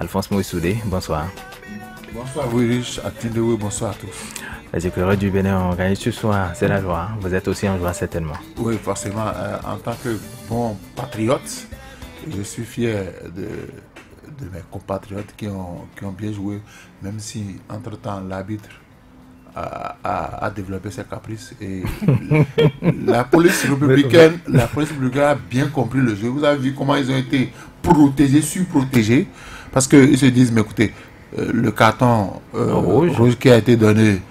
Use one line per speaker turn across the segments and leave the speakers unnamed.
Alphonse Moïsoudé, bonsoir.
Bonsoir Willich, Atindewe, bonsoir à tous.
Les écureuils du Bénin ont gagné ce soir, c'est la joie. Vous êtes aussi en joie certainement.
Oui, forcément, en tant que bon patriote, je suis fier de mes compatriotes qui ont bien joué, même si entre-temps l'arbitre a développé ses caprices. Et la police républicaine a bien compris le jeu. Vous avez vu comment ils ont été protégés, surprotégés, parce qu'ils se disent, mais écoutez, le carton rouge qui a été donné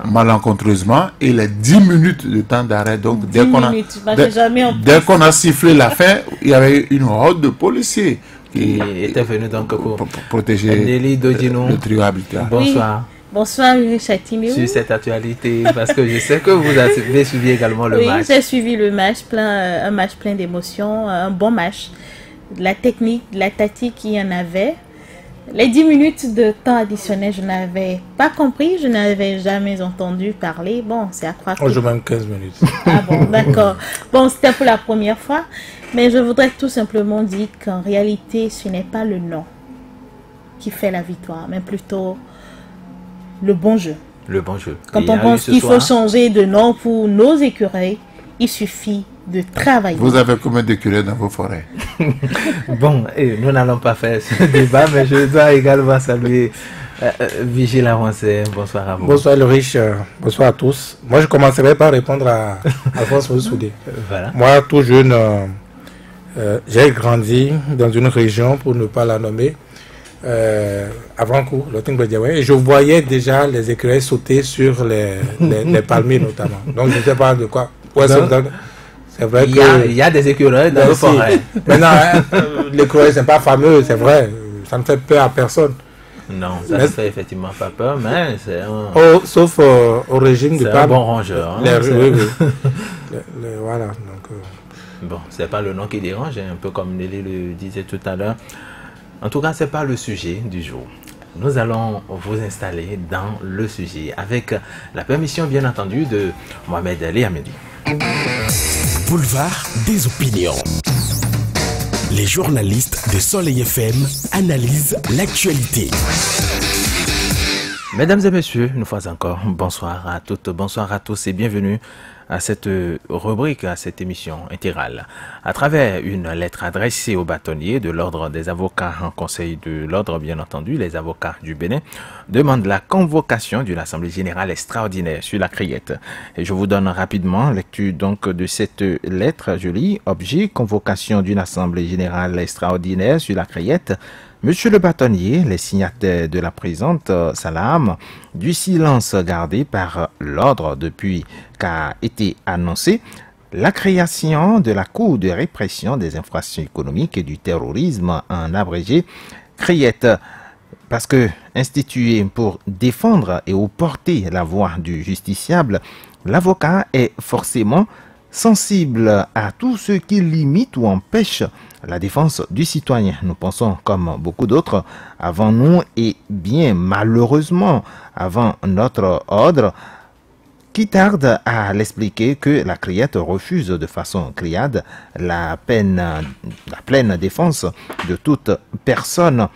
malencontreusement et les 10 minutes de temps d'arrêt. Donc dès qu'on a sifflé la fin, il y avait une horde de policiers qui
était venu donc pour
protéger le trio arbitraire.
Bonsoir.
Oui. Bonsoir, Chatinio.
Sur cette actualité, parce que je sais que vous avez suivi également le match.
Oui, j'ai suivi le match, un match plein d'émotions, un bon match. De la technique, de la tactique, il y en avait. Les 10 minutes de temps additionnel, je n'avais pas compris, je n'avais jamais entendu parler. Bon, c'est à croire que...
On joue même 15 minutes.
Ah bon, d'accord. Bon, c'était pour la première fois. Mais je voudrais tout simplement dire qu'en réalité, ce n'est pas le nom qui fait la victoire, mais plutôt le bon jeu.
Le bon jeu.
Quand on pense qu'il faut changer de nom pour nos écureuils, il suffit de travailler.
Vous avez combien d'écureuils dans vos forêts?
Bon, nous n'allons pas faire ce débat, mais je dois également saluer Vigile Avancé. Bonsoir à vous.
Bonsoir le riche, bonsoir à tous. Moi je commencerai par répondre à Alphonse Moïsoudé.
Voilà.
Moi tout jeune, j'ai grandi dans une région, pour ne pas la nommer, avant coup, et je voyais déjà les écureuils sauter sur les palmiers notamment. Donc je ne sais pas de quoi. Ouais, c'est vrai
il y a des écureuils dans le forêt.
Maintenant, l'écureuil, c'est pas fameux, c'est vrai. Ça ne fait peur à personne.
Non, ça ne fait effectivement pas peur, mais c'est un...
sauf au régime de
un bon rongeur. Hein,
oui. Voilà. Donc,
bon, c'est pas le nom qui dérange, un peu comme Nelly le disait tout à l'heure. En tout cas, c'est pas le sujet du jour. Nous allons vous installer dans le sujet avec la permission, bien entendu, de Mohamed Ali Hamidou.
Boulevard des opinions. Les journalistes de Soleil FM analysent l'actualité.
Mesdames et messieurs, une fois encore, bonsoir à toutes, bonsoir à tous et bienvenue à cette rubrique, à cette émission intégrale. À travers une lettre adressée aux bâtonniers de l'Ordre des avocats en Conseil de l'Ordre, bien entendu, les avocats du Bénin demandent la convocation d'une assemblée générale extraordinaire sur la Criette. Et je vous donne rapidement lecture donc de cette lettre. Je lis: objet, convocation d'une assemblée générale extraordinaire sur la Criette. Monsieur le bâtonnier, les signataires de la présente salam du silence gardé par l'ordre depuis qu'a été annoncé la création de la Cour de répression des infractions économiques et du terrorisme, en abrégé Criette, parce que institué pour défendre et porter la voix du justiciable, l'avocat est forcément sensible à tout ce qui limite ou empêche la défense du citoyen. Nous pensons, comme beaucoup d'autres avant nous et bien malheureusement avant notre ordre, qui tarde à l'expliquer, que la Criette refuse de façon criade la pleine défense de toute personne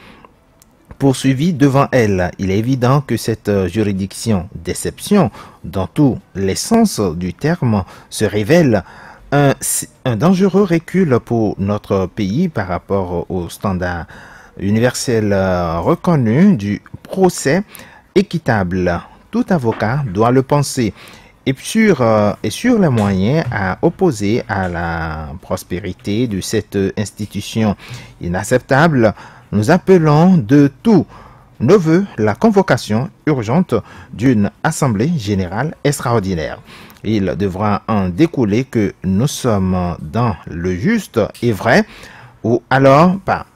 poursuivie devant elle. Il est évident que cette juridiction d'exception, dans tous les sens du terme, se révèle un dangereux recul pour notre pays par rapport au standard universel reconnu du procès équitable. Tout avocat doit le penser. Et sur les moyens à opposer à la prospérité de cette institution inacceptable, nous appelons de tous nos voeux la convocation urgente d'une assemblée générale extraordinaire. Il devra en découler que nous sommes dans le juste et vrai, ou alors pas.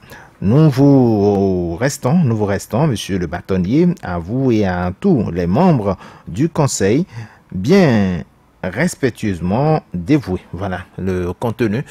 Nous vous restons, monsieur le bâtonnier, à vous et à tous les membres du Conseil, bien respectueusement dévoués. Voilà le contenu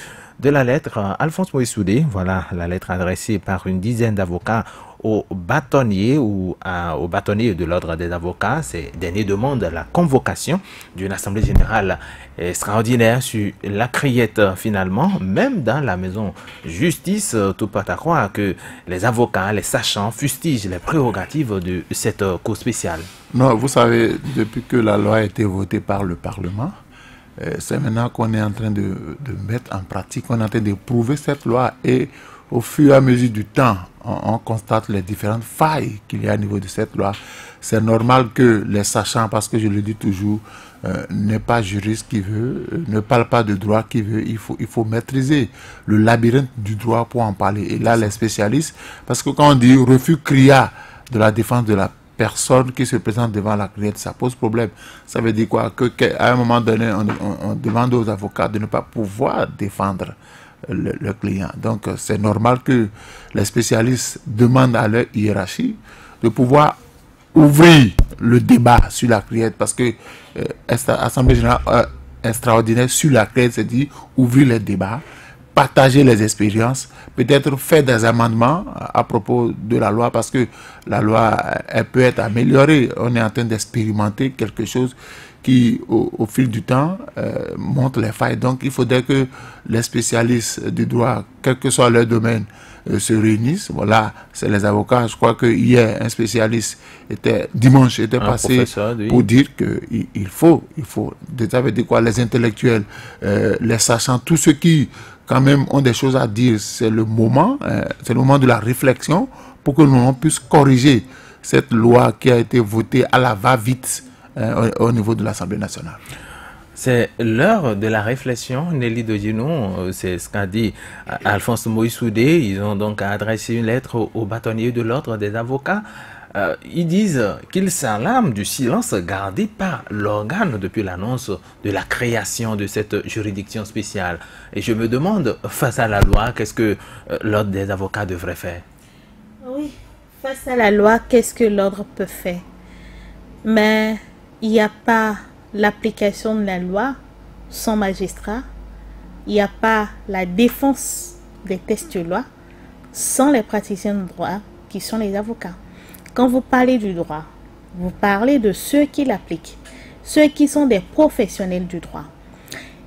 de la lettre, Alphonse Moïse Soudé, voilà la lettre adressée par une dizaine d'avocats aux bâtonniers ou aux bâtonniers de l'ordre des avocats. Ces derniers demandent la convocation d'une assemblée générale extraordinaire sur la criette finalement, même dans la maison justice. Tout porte à croire que les avocats, les sachants fustigent les prérogatives de cette cour spéciale.
Non, vous savez, depuis que la loi a été votée par le Parlement, c'est maintenant qu'on est en train de mettre en pratique, on est en train de prouver cette loi, et au fur et à mesure du temps, on constate les différentes failles qu'il y a au niveau de cette loi. C'est normal que les sachants, parce que je le dis toujours, n'est pas juriste qui veut, ne parle pas de droit qui veut, il faut maîtriser le labyrinthe du droit pour en parler. Et là, les spécialistes, parce que quand on dit refus criard de la défense de la personne qui se présente devant la criette, ça pose problème. Ça veut dire quoi? Qu'à un moment donné, on demande aux avocats de ne pas pouvoir défendre le client. Donc, c'est normal que les spécialistes demandent à leur hiérarchie de pouvoir ouvrir le débat sur la criette, parce que Assemblée générale extraordinaire sur la criette, c'est dire ouvrir les débats, partager les expériences, peut-être faire des amendements à propos de la loi, parce que la loi, elle peut être améliorée. On est en train d'expérimenter quelque chose qui, au fil du temps, montre les failles. Donc, il faudrait que les spécialistes du droit, quel que soit leur domaine, se réunissent. Voilà, c'est les avocats. Je crois que hier, un spécialiste dimanche était passé pour dire qu'il faut, ça veut dire quoi, les intellectuels, les sachants, tous ceux qui, quand même, ont des choses à dire, c'est le moment de la réflexion pour que nous puissions corriger cette loi qui a été votée à la va-vite au niveau de l'Assemblée nationale.
C'est l'heure de la réflexion, Nelly Dodino, c'est ce qu'a dit Alphonse Moïse Soudé. Ils ont donc adressé une lettre aux bâtonniers de l'ordre des avocats. Ils disent qu'ils s'alarment du silence gardé par l'organe depuis l'annonce de la création de cette juridiction spéciale. Et je me demande, face à la loi, qu'est-ce que l'ordre des avocats devrait faire?
Oui, face à la loi, qu'est-ce que l'ordre peut faire? Mais il n'y a pas l'application de la loi sans magistrat. Il n'y a pas la défense des textes de loi sans les praticiens de droit qui sont les avocats. Quand vous parlez du droit, vous parlez de ceux qui l'appliquent, ceux qui sont des professionnels du droit.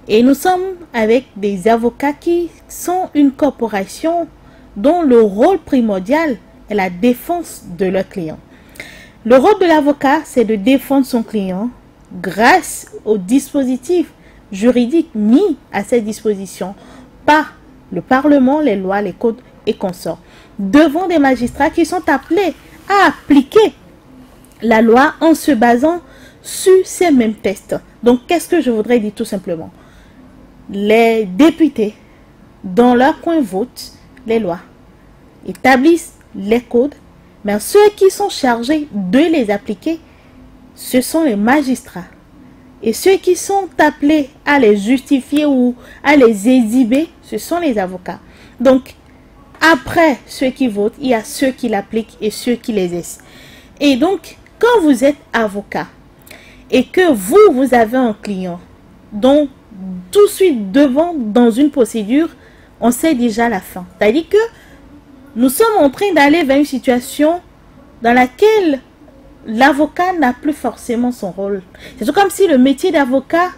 Et nous sommes avec des avocats qui sont une corporation dont le rôle primordial est la défense de leur client. Le rôle de l'avocat, c'est de défendre son client grâce aux dispositifs juridiques mis à cette disposition par le Parlement, les lois, les codes et consorts, devant des magistrats qui sont appelés à appliquer la loi en se basant sur ces mêmes textes. Donc, qu'est-ce que je voudrais dire tout simplement? Les députés, dans leur coin, votent les lois, établissent les codes, mais ceux qui sont chargés de les appliquer, ce sont les magistrats. Et ceux qui sont appelés à les justifier ou à les exhiber, ce sont les avocats. Donc, après ceux qui votent, il y a ceux qui l'appliquent et ceux qui les exercent. Et donc, quand vous êtes avocat et que vous avez un client dont tout de suite devant dans une procédure, on sait déjà la fin. C'est-à-dire que nous sommes en train d'aller vers une situation dans laquelle l'avocat n'a plus forcément son rôle. C'est comme si le métier d'avocat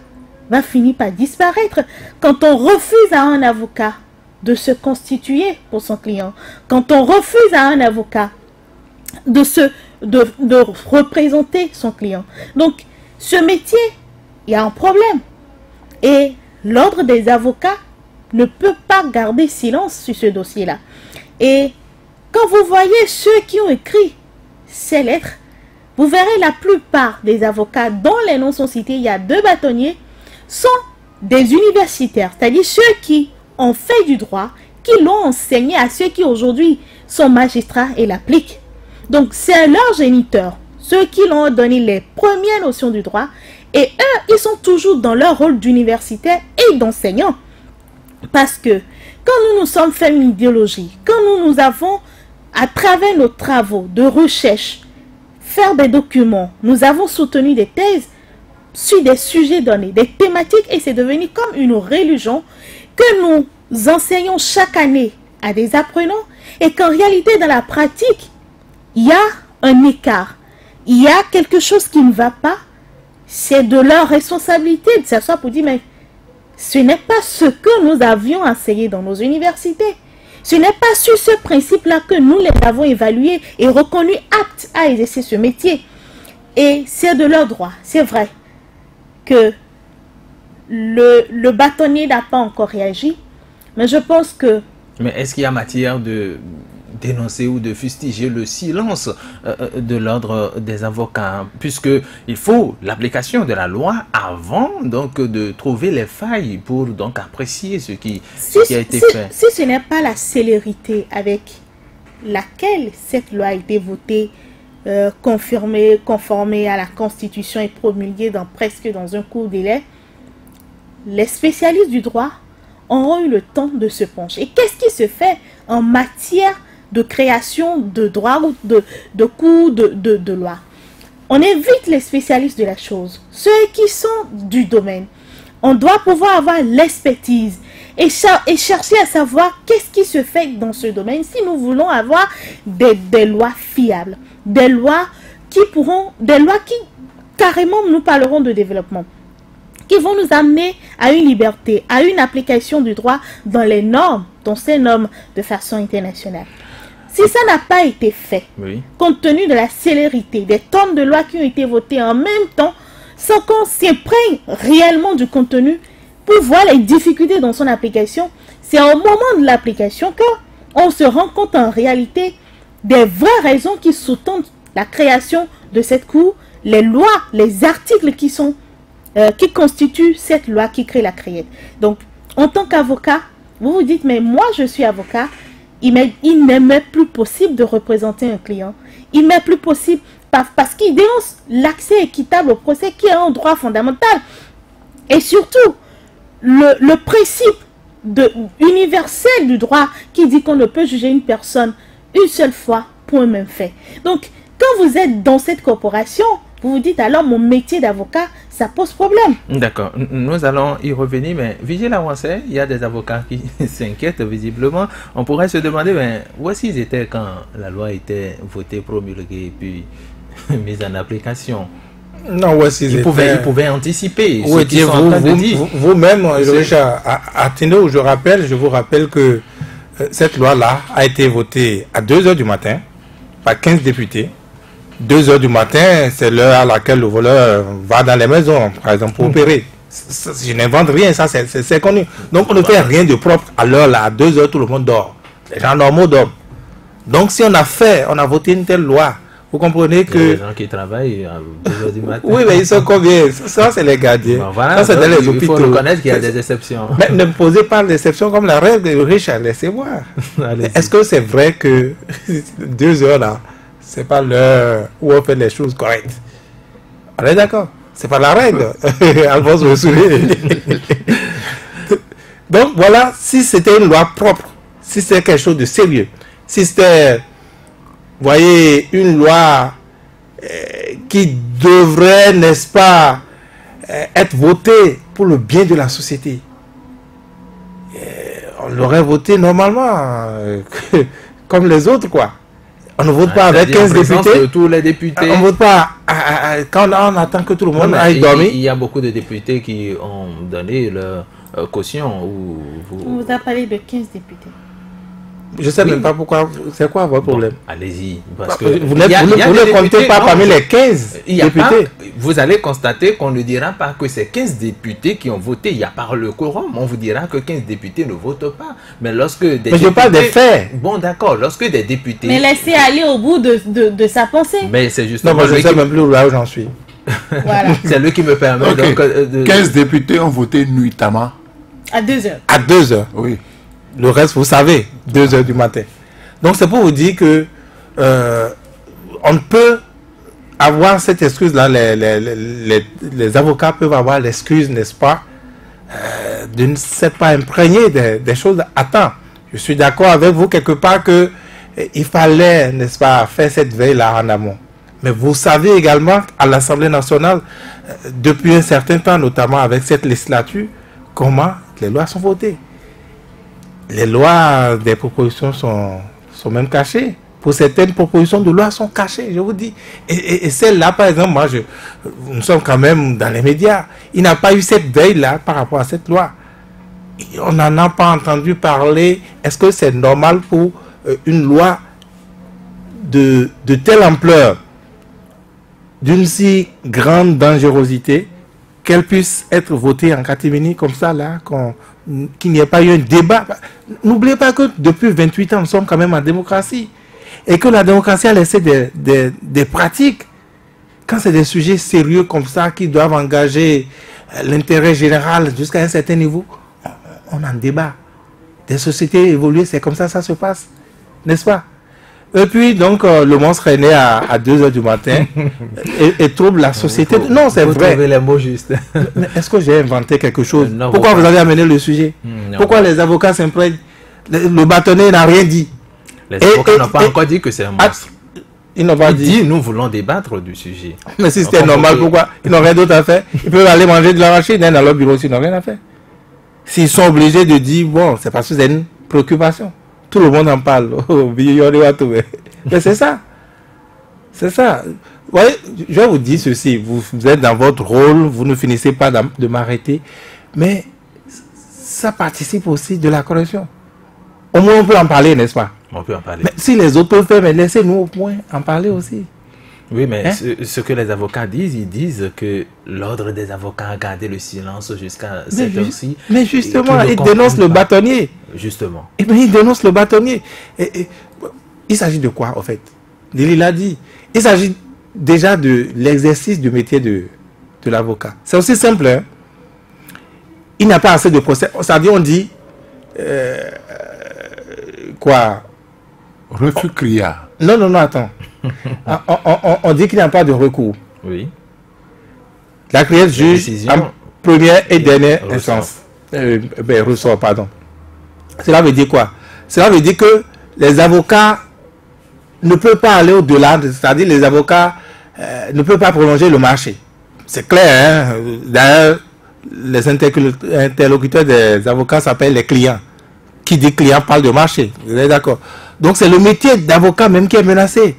va finir par disparaître quand on refuse à un avocat de se constituer pour son client, quand on refuse à un avocat de représenter son client. Donc, ce métier, il y a un problème. Et l'ordre des avocats ne peut pas garder silence sur ce dossier-là. Et quand vous voyez ceux qui ont écrit ces lettres, vous verrez la plupart des avocats dont les noms sont cités, il y a 2 bâtonniers, sont des universitaires, c'est-à-dire ceux qui ont fait du droit, qui l'ont enseigné à ceux qui aujourd'hui sont magistrats et l'appliquent. Donc c'est leurs géniteurs, ceux qui l'ont donné les premières notions du droit, et eux, ils sont toujours dans leur rôle d'universitaire et d'enseignant. Parce que quand nous nous sommes fait une idéologie, quand nous avons, à travers nos travaux de recherche, faire des documents, nous avons soutenu des thèses sur des sujets donnés, des thématiques, et c'est devenu comme une religion que nous enseignons chaque année à des apprenants et qu'en réalité, dans la pratique, il y a un écart. Il y a quelque chose qui ne va pas. C'est de leur responsabilité de s'asseoir pour dire, mais ce n'est pas ce que nous avions enseigné dans nos universités. Ce n'est pas sur ce principe-là que nous les avons évalués et reconnus aptes à exercer ce métier. Et c'est de leur droit. C'est vrai que le bâtonnier n'a pas encore réagi, mais je pense que...
Mais est-ce qu'il y a matière de dénoncer ou de fustiger le silence de l'ordre des avocats, puisque il faut l'application de la loi avant donc de trouver les failles pour donc apprécier ce qui a été fait.
Si ce n'est pas la célérité avec laquelle cette loi a été votée, conformée à la Constitution et promulguée presque dans un court délai, les spécialistes du droit auront eu le temps de se pencher. Et qu'est-ce qui se fait en matière de création de droit ou de cours de loi? On évite les spécialistes de la chose, ceux qui sont du domaine. On doit pouvoir avoir l'expertise et chercher à savoir qu'est-ce qui se fait dans ce domaine si nous voulons avoir des lois fiables, des lois qui carrément nous parleront de développement, qui vont nous amener à une liberté, à une application du droit dans les normes, dans ces normes de façon internationale. Si ça n'a pas été fait,
oui,
compte tenu de la célérité, des tonnes de lois qui ont été votées en même temps, sans qu'on s'imprègne réellement du contenu pour voir les difficultés dans son application, c'est au moment de l'application qu'on se rend compte en réalité des vraies raisons qui sous-tendent la création de cette cour, les lois, les articles qui constituent cette loi qui crée la CREET. Donc, en tant qu'avocat, vous vous dites, mais moi je suis avocat, il n'est même plus possible de représenter un client. Il n'est plus possible parce qu'il dénonce l'accès équitable au procès qui est un droit fondamental. Et surtout, le principe universel du droit qui dit qu'on ne peut juger une personne une seule fois pour un même fait. Donc, quand vous êtes dans cette corporation, vous vous dites alors mon métier d'avocat, ça pose problème.
D'accord, nous allons y revenir, mais Vigile Avancé, il y a des avocats qui s'inquiètent visiblement. On pourrait se demander, mais où est-ce qu'ils étaient quand la loi était votée, promulguée et puis mise en application?
Non, où est-ce qu'ils
étaient... Ils pouvaient anticiper.
Oui, vous-même, je vous rappelle que cette loi-là a été votée à 2 h du matin par 15 députés. 2 h du matin, c'est l'heure à laquelle le voleur va dans les maisons, par exemple, pour opérer. Je n'invente rien, ça c'est connu. Donc on ne fait rien de propre à l'heure là, à 2 h tout le monde dort. Les gens normaux dorment. Donc si on a voté une telle loi, vous comprenez que...
Les gens qui travaillent à 2 h du matin.
Oui, mais ils sont combien? Ça c'est les gardiens.
Bon, voilà, ça c'est dans les hôpitaux. Il faut reconnaître qu'il y a des exceptions.
Mais ne me posez pas d'exception comme la règle, Richard, laissez-moi. Est-ce que c'est vrai que 2 h là, c'est pas l'heure où on fait les choses correctes? On est d'accord? C'est pas la règle. Alphonse me souvient. Donc voilà, si c'était une loi propre, si c'était quelque chose de sérieux, si c'était, vous voyez, une loi qui devrait, n'est-ce pas, être votée pour le bien de la société, on l'aurait votée normalement, comme les autres, quoi. On ne vote pas avec 15 députés.
Tous les députés.
On ne vote pas quand on attend que tout le monde aille dormir.
Il y a beaucoup de députés qui ont donné leur caution.
On vous a parlé de 15 députés.
Je ne sais même pas pourquoi. C'est quoi votre problème?
Allez-y. Parce que
vous ne comptez pas parmi les 15 députés.
Vous allez constater qu'on ne dira pas que c'est 15 députés qui ont voté. Il y a par le quorum. On vous dira que 15 députés ne votent pas. Mais lorsque des députés...
je parle des faits.
Bon, d'accord. Lorsque des députés...
Mais laissez aller au bout de sa pensée.
Mais c'est justement...
Non, moi je ne sais même plus là où j'en suis.
Voilà.
C'est lui qui me permet.
Okay.
Donc,
15 députés ont voté nuitamment.
À 2 h.
À 2 h.
Oui.
Le reste, vous savez, 2 h du matin. Donc, c'est pour vous dire que on peut avoir cette excuse-là. Les avocats peuvent avoir l'excuse, n'est-ce pas, de ne s'être pas imprégné des choses à temps. Je suis d'accord avec vous quelque part que il fallait, n'est-ce pas, faire cette veille-là en amont. Mais vous savez également, à l'Assemblée nationale, depuis un certain temps, notamment avec cette législature, comment les lois sont votées. les lois des propositions sont même cachées. Pour certaines propositions de loi sont cachées, je vous dis. Et celle-là, par exemple, nous sommes quand même dans les médias. Il n'a pas eu cette veille-là par rapport à cette loi. Et on n'en a pas entendu parler. Est-ce que c'est normal pour une loi de telle ampleur, d'une si grande dangerosité, qu'elle puisse être votée en catimini comme ça, là, qu'il n'y ait pas eu un débat? N'oubliez pas que depuis 28 ans, nous sommes quand même en démocratie. Et que la démocratie a laissé des pratiques. Quand c'est des sujets sérieux comme ça, qui doivent engager l'intérêt général jusqu'à un certain niveau, on en débat. Des sociétés évoluées, c'est comme ça se passe. N'est-ce pas? Et puis, donc, le monstre est né à 2 h du matin et trouble la société. Non, c'est vrai.
Vous les mots justes.
Mais est-ce que j'ai inventé quelque chose?
Non,
pourquoi vous avez amené le sujet? Pourquoi les avocats s'imprègnent? Le bâtonnier n'a rien dit.
Les avocats n'ont pas encore dit que c'est un monstre.
Ils n'ont pas dit.
Nous voulons débattre du sujet.
Mais si c'était normal, pourquoi? Ils n'ont rien d'autre à faire. Ils peuvent aller manger de l'arachide dans leur bureau, ils n'ont rien à faire. S'ils sont obligés de dire, bon, c'est parce que c'est une préoccupation. Tout le monde en parle. Mais c'est ça. C'est ça. Vous voyez, je vais vous dire ceci. Vous êtes dans votre rôle, vous ne finissez pas de m'arrêter. Mais ça participe aussi de la correction. Au moins, on peut en parler, n'est-ce pas?
On peut en parler.
Mais si les autres peuvent faire, mais laissez-nous au moins en parler aussi.
Oui, mais ce que les avocats disent, ils disent que l'ordre des avocats a gardé le silence jusqu'à cette heure-ci.
Mais justement, ils dénoncent le bâtonnier.
Justement.
Et bien, ils dénoncent le bâtonnier. Il s'agit de quoi, en fait? Lili l'a dit. Il s'agit déjà de l'exercice du métier de l'avocat. C'est aussi simple. Hein? Il n'y a pas assez de procès. C'est-à-dire, on dit... quoi?
Refus criard.
Non, attends. on dit qu'il n'y a pas de recours.
Oui.
La criette juge en première et dernière instance. Ressort, pardon. Cela veut dire quoi? Cela veut dire que les avocats ne peuvent pas aller au-delà, c'est-à-dire les avocats ne peuvent pas prolonger le marché. C'est clair, hein? D'ailleurs, les interlocuteurs des avocats s'appellent les clients. Qui dit client parle de marché. Vous êtes d'accord? Donc c'est le métier d'avocat même qui est menacé.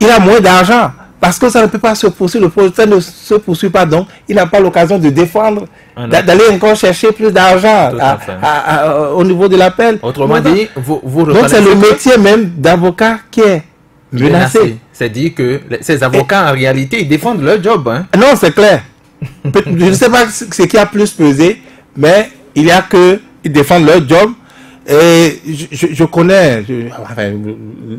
Il a moins d'argent parce que ça ne peut pas se poursuivre. Le procès ne se poursuit pas, donc il n'a pas l'occasion de défendre, d'aller encore chercher plus d'argent au niveau de l'appel.
Autrement dit, vous
donc c'est le métier même d'avocat qui est menacé.
C'est-à-dire que ces avocats, en réalité, ils défendent leur job. Hein?
Non, c'est clair. Je ne sais pas ce qui a plus pesé, mais il y a que ils défendent leur job. Et je connais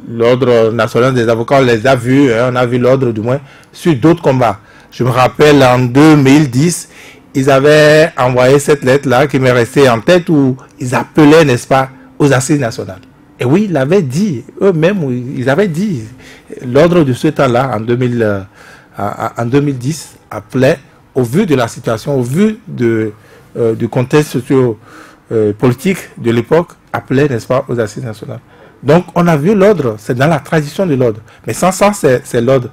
l'ordre national des avocats, on les a vus, hein, on a vu l'ordre du moins sur d'autres combats. Je me rappelle en 2010, ils avaient envoyé cette lettre-là qui m'est restée en tête où ils appelaient, n'est-ce pas, aux assises nationales. Et oui, ils l'avaient dit, eux-mêmes, ils avaient dit, l'ordre de ce temps-là, en 2010, appelait, au vu de la situation, au vu du contexte socio-politique de l'époque, appelait, n'est-ce pas, aux assises nationales. Donc, on a vu l'ordre, c'est dans la tradition de l'ordre. Mais sans ça, c'est l'ordre.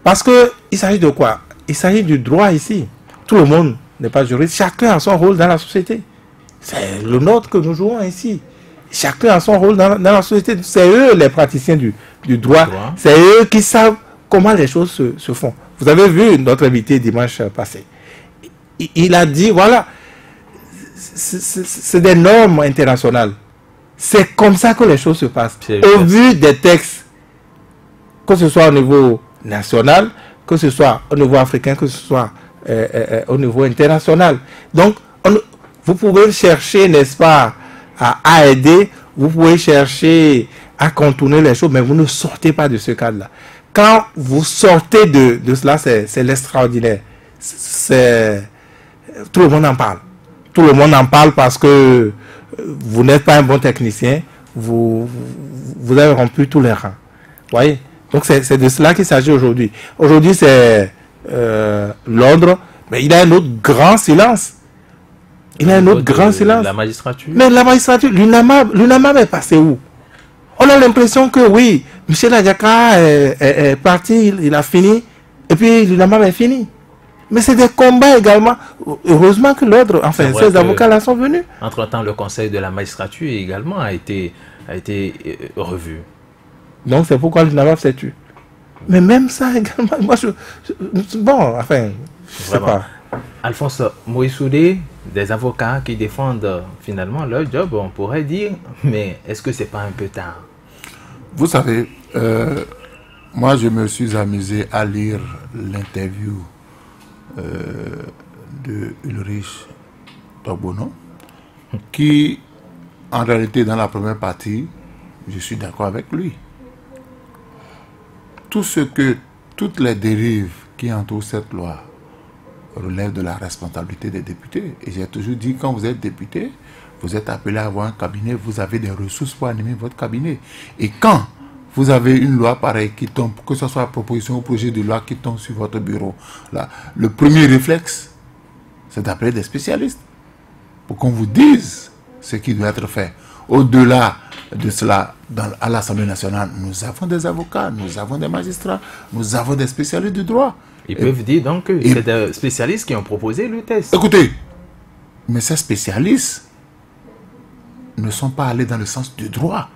Parce qu'il s'agit de quoi? Il s'agit du droit ici. Tout le monde n'est pas juriste. Chacun a son rôle dans la société. C'est le nôtre que nous jouons ici. Chacun a son rôle dans la société. C'est eux les praticiens du droit. C'est eux qui savent comment les choses se font. Vous avez vu notre invité dimanche passé. Il a dit, voilà, c'est des normes internationales. C'est comme ça que les choses se passent. Au vu des textes, que ce soit au niveau national, que ce soit au niveau africain, que ce soit au niveau international. Donc, vous pouvez chercher, n'est-ce pas, à aider, vous pouvez chercher à contourner les choses, mais vous ne sortez pas de ce cadre-là. Quand vous sortez de cela, c'est l'extraordinaire. Tout le monde en parle. Tout le monde en parle parce que vous n'êtes pas un bon technicien, vous avez rompu tous les rangs. Voyez? Donc c'est de cela qu'il s'agit aujourd'hui. Aujourd'hui c'est l'ordre, mais il a un autre grand silence. Il a un autre grand silence.
La magistrature.
Mais la magistrature, l'UNAMAB est passé où? On a l'impression que oui, Michel Adjaka est parti, il a fini, et puis l'UNAMAB est fini. Mais c'est des combats également. Heureusement que l'ordre, enfin, ces avocats-là sont venus.
Entre-temps, le conseil de la magistrature également a été revu.
Donc c'est pourquoi l'UNAMAP s'est tué. Mais même ça également, moi bon, enfin, je sais pas.
Alphonse Moïsoudé, des avocats qui défendent finalement leur job, on pourrait dire, mais est-ce que c'est pas un peu tard?
Vous savez, moi je me suis amusé à lire l'interview de Ulrich Togbono, qui en réalité dans la première partie, je suis d'accord avec lui. Toutes les dérives qui entourent cette loi relèvent de la responsabilité des députés. Et j'ai toujours dit, quand vous êtes député, vous êtes appelé à avoir un cabinet, vous avez des ressources pour animer votre cabinet. Et quand vous avez une loi pareille qui tombe, que ce soit proposition ou projet de loi qui tombe sur votre bureau, là, le premier réflexe, c'est d'appeler des spécialistes pour qu'on vous dise ce qui doit être fait. Au-delà de cela, à l'Assemblée nationale, nous avons des avocats, nous avons des magistrats, nous avons des spécialistes du droit.
Ils peuvent dire donc que c'est des spécialistes qui ont proposé le test.
Écoutez, mais ces spécialistes ne sont pas allés dans le sens du droit.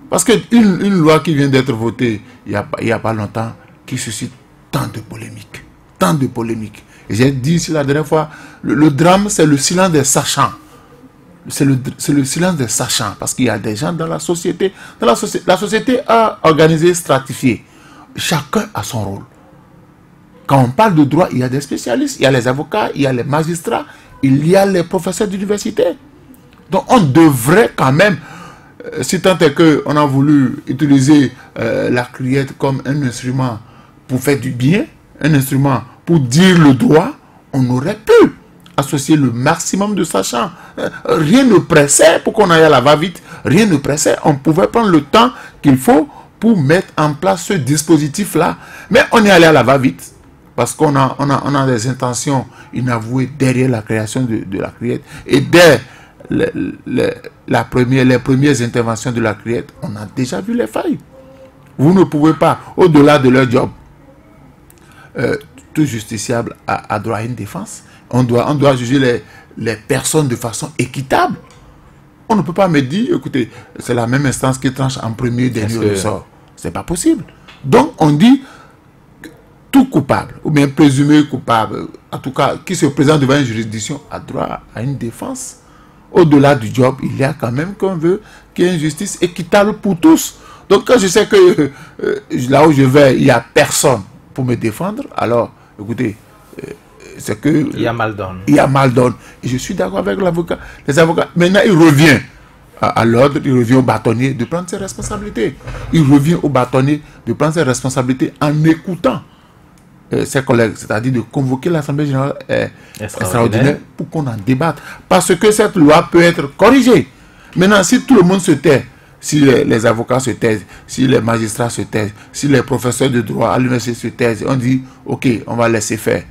Parce qu'une loi qui vient d'être votée il n'y a pas longtemps, qui suscite tant de polémiques. Tant de polémiques. Et j'ai dit ici la dernière fois, le drame, c'est le silence des sachants. C'est le silence des sachants. Parce qu'il y a des gens dans la société. La société a organisé, stratifié. Chacun a son rôle. Quand on parle de droit, il y a des spécialistes, il y a les avocats, il y a les magistrats, il y a les professeurs d'université. Donc on devrait quand même, si tant est qu'on a voulu utiliser la criette comme un instrument pour faire du bien, un instrument pour dire le droit, on aurait pu associer le maximum de sachants. Rien ne pressait pour qu'on aille à la va-vite, rien ne pressait. On pouvait prendre le temps qu'il faut pour mettre en place ce dispositif-là. Mais on est allé à la va-vite. Parce qu'on a des intentions inavouées derrière la création de la criette. Et dès les premières interventions de la criette, on a déjà vu les failles. Vous ne pouvez pas, au-delà de leur job, tout justiciable a droit à une défense. On doit juger les personnes de façon équitable. On ne peut pas me dire, écoutez, c'est la même instance qui tranche en premier, dernier ressort. C'est pas possible. Donc on dit tout coupable, ou bien présumé coupable, en tout cas, qui se présente devant une juridiction, a droit à une défense. Au-delà du job, il y a quand même qu'on veut qu'il y ait une justice équitable pour tous. Donc, quand je sais que là où je vais, il n'y a personne pour me défendre, alors, écoutez, c'est que...
Il y a mal donne.
Il y a mal donne. Et je suis d'accord avec l'avocat. Les avocats, maintenant, il revient à l'ordre, il revient au bâtonnier de prendre ses responsabilités. Il revient au bâtonnier de prendre ses responsabilités en écoutant ses collègues, c'est-à-dire de convoquer l'Assemblée générale extraordinaire pour qu'on en débatte. Parce que cette loi peut être corrigée. Maintenant, si tout le monde se tait, si les avocats se taisent, si les magistrats se taisent, si les professeurs de droit à l'université se taisent, on dit, ok, on va laisser faire.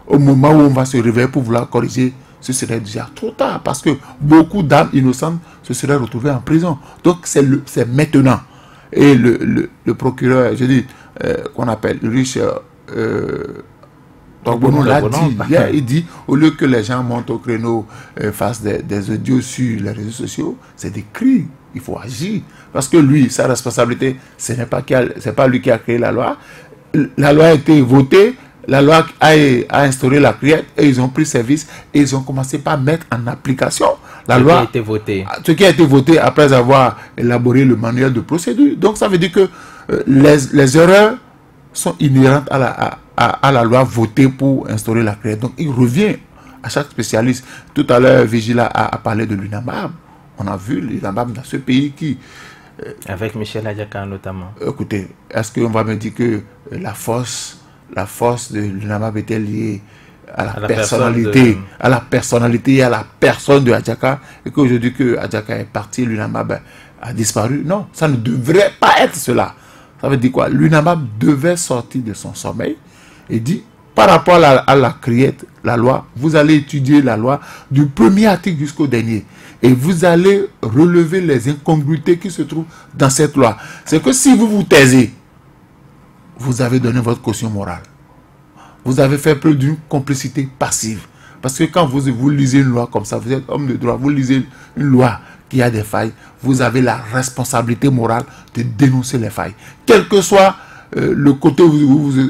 Au moment où on va se réveiller pour vouloir corriger, ce serait déjà trop tard. Parce que beaucoup d'âmes innocentes se seraient retrouvées en prison. Donc, c'est maintenant. Et le procureur, je dis, qu'on appelle Ulrich Togbono l'a dit, il dit, au lieu que les gens montent au créneau, fassent des audios sur les réseaux sociaux, c'est des cris, il faut agir. Parce que lui, sa responsabilité, ce n'est pas lui qui a créé la loi. La loi a été votée, la loi a instauré la criette, et ils ont pris service, et ils ont commencé par mettre en application la loi.
Qui a été voté.
Ce qui a été voté après avoir élaboré le manuel de procédure. Donc ça veut dire que les erreurs sont inhérentes à la loi votée pour instaurer la criette. Donc il revient à chaque spécialiste. Tout à l'heure, Vigila a parlé de l'UNAMAB. On a vu l'UNAMAB dans ce pays qui...
avec Michel Adjaka notamment.
Écoutez, est-ce qu'on va me dire que la force de l'UNAMAB était liée à la personnalité, à la personnalité et à la personne de Adjaka, et qu'aujourd'hui que Adjaka est parti, l'UNAMAB a disparu? Non, ça ne devrait pas être cela. Ça veut dire quoi? L'UNAMAB devait sortir de son sommeil et dit, par rapport à la criette, la loi, vous allez étudier la loi du premier article jusqu'au dernier. Et vous allez relever les incongruités qui se trouvent dans cette loi. C'est que si vous vous taisez, vous avez donné votre caution morale. vous avez fait preuve d'une complicité passive. Parce que quand vous lisez une loi comme ça, vous êtes homme de droit, vous lisez une loi qui a des failles, vous avez la responsabilité morale de dénoncer les failles. Quel que soit le côté,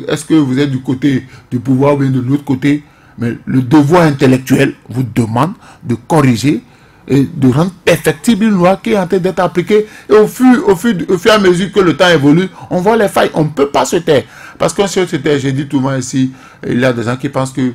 est-ce que vous êtes du côté du pouvoir ou bien de l'autre côté, mais le devoir intellectuel vous demande de corriger et de rendre perfectible une loi qui est en train d'être appliquée. Et au fur et à mesure que le temps évolue, on voit les failles. On ne peut pas se taire. Parce qu'on se taire, j'ai dit tout le monde ici, il y a des gens qui pensent que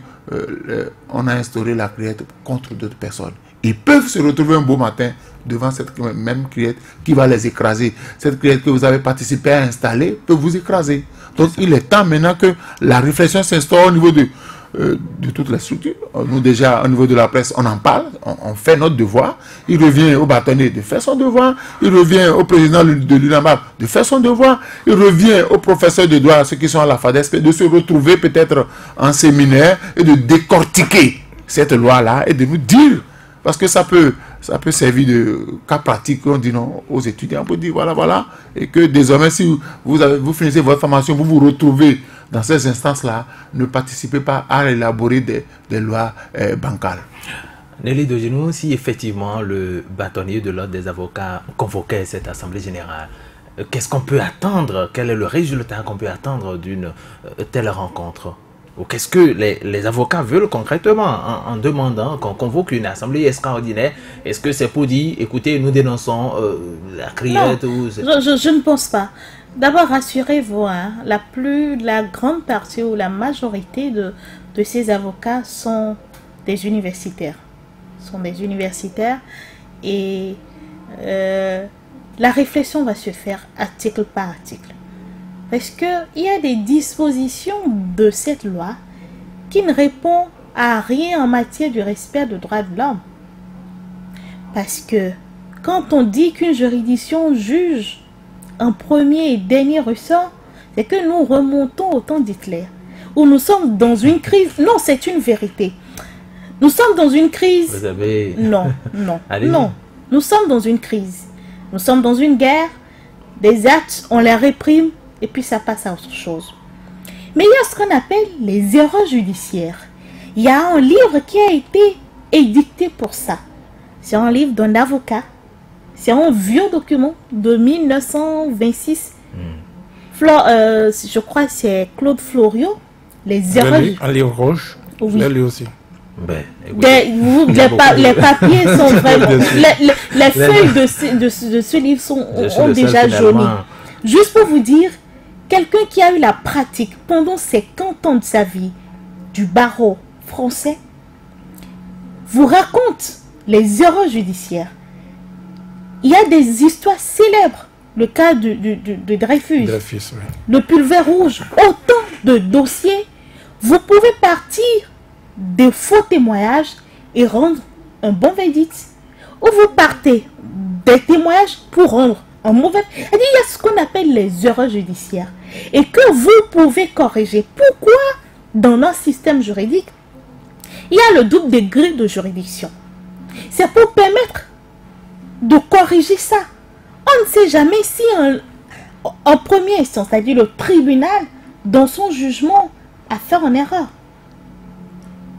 on a instauré la criette contre d'autres personnes. Ils peuvent se retrouver un beau matin devant cette même criette qui va les écraser. Cette criette que vous avez participé à installer peut vous écraser. Donc il est temps maintenant que la réflexion s'instaure au niveau de toutes les structures. Nous déjà au niveau de la presse, on en parle, on fait notre devoir. Il revient au bâtonnier de faire son devoir. Il revient au président de l'UNAMAP de faire son devoir. Il revient aux professeurs de droit, ceux qui sont à la FADESP, de se retrouver peut-être en séminaire et de décortiquer cette loi-là et de nous dire, parce que ça peut servir de cas pratique. On dit non aux étudiants, on peut dire voilà, et que désormais si vous finissez votre formation, vous vous retrouvez dans ces instances-là, ne participez pas à élaborer des lois bancales.
Nelly Dogenou, si effectivement le bâtonnier de l'ordre des avocats convoquait cette assemblée générale, qu'est-ce qu'on peut attendre? Quel est le résultat qu'on peut attendre d'une telle rencontre? Ou qu'est-ce que les avocats veulent concrètement en demandant qu'on convoque une assemblée extraordinaire? Est-ce que c'est pour dire, écoutez, nous dénonçons la criette?
Non, je ne pense pas. D'abord, rassurez-vous, hein, la grande partie ou la majorité de ces avocats sont des universitaires. Et la réflexion va se faire article par article. Parce qu'il y a des dispositions de cette loi qui ne répondent à rien en matière du respect des droits de l'homme. Parce que quand on dit qu'une juridiction juge en premier et dernier ressort, c'est que nous remontons au temps d'Hitler, où nous sommes dans une crise. Non, c'est une vérité. Nous sommes dans une crise.
Vous avez...
Non. Nous sommes dans une crise. Nous sommes dans une guerre. Des actes, on les réprime. Et puis ça passe à autre chose. Mais il y a ce qu'on appelle les erreurs judiciaires. Il y a un livre qui a été édicté pour ça. C'est un livre d'un avocat. C'est un vieux document de 1926. Je crois que c'est Claude Floriot. Les erreurs...
Un livre rouge.
Oui.
Je l'ai lu aussi.
Les papiers sont vraiment... les feuilles de ce livre ont déjà jauni. Juste pour vous dire, quelqu'un qui a eu la pratique pendant 50 ans de sa vie du barreau français vous raconte les erreurs judiciaires. Il y a des histoires célèbres. Le cas de Dreyfus,
oui.
Le pulver rouge, autant de dossiers. Vous pouvez partir de faux témoignages et rendre un bon verdict. Ou vous partez des témoignages pour rendre un mauvais. Il y a ce qu'on appelle les erreurs judiciaires et que vous pouvez corriger. Pourquoi dans notre système juridique il y a le double degré de juridiction? C'est pour permettre de corriger ça. On ne sait jamais si en première instance, c'est-à-dire le tribunal, dans son jugement, a fait une erreur.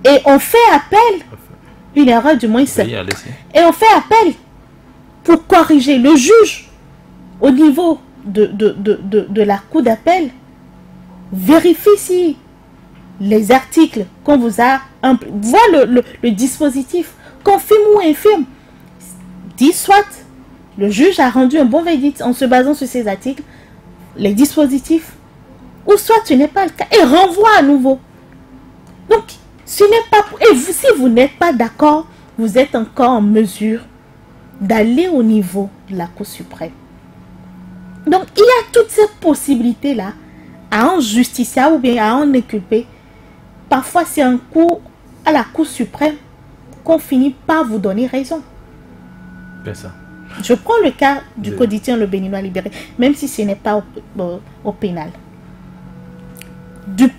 Et on fait appel, une erreur du moins, et on fait appel pour corriger. Le juge, au niveau de la cour d'appel, vérifie si les articles qu'on vous a... Voit le dispositif, confirme ou infirme. Dit soit, le juge a rendu un bon verdict en se basant sur ces articles, les dispositifs, ou soit ce n'est pas le cas, et renvoie à nouveau. Donc, ce n'est pas... Et vous, si vous n'êtes pas d'accord, vous êtes encore en mesure d'aller au niveau de la Cour suprême. Donc, il y a toutes ces possibilités-là à un justiciable ou bien à un inculpé. Parfois, c'est un coup à la Cour suprême qu'on finit par vous donner raison.
C'est ça.
Je prends le cas du quotidien Le Béninois libéré, même si ce n'est pas au pénal. Du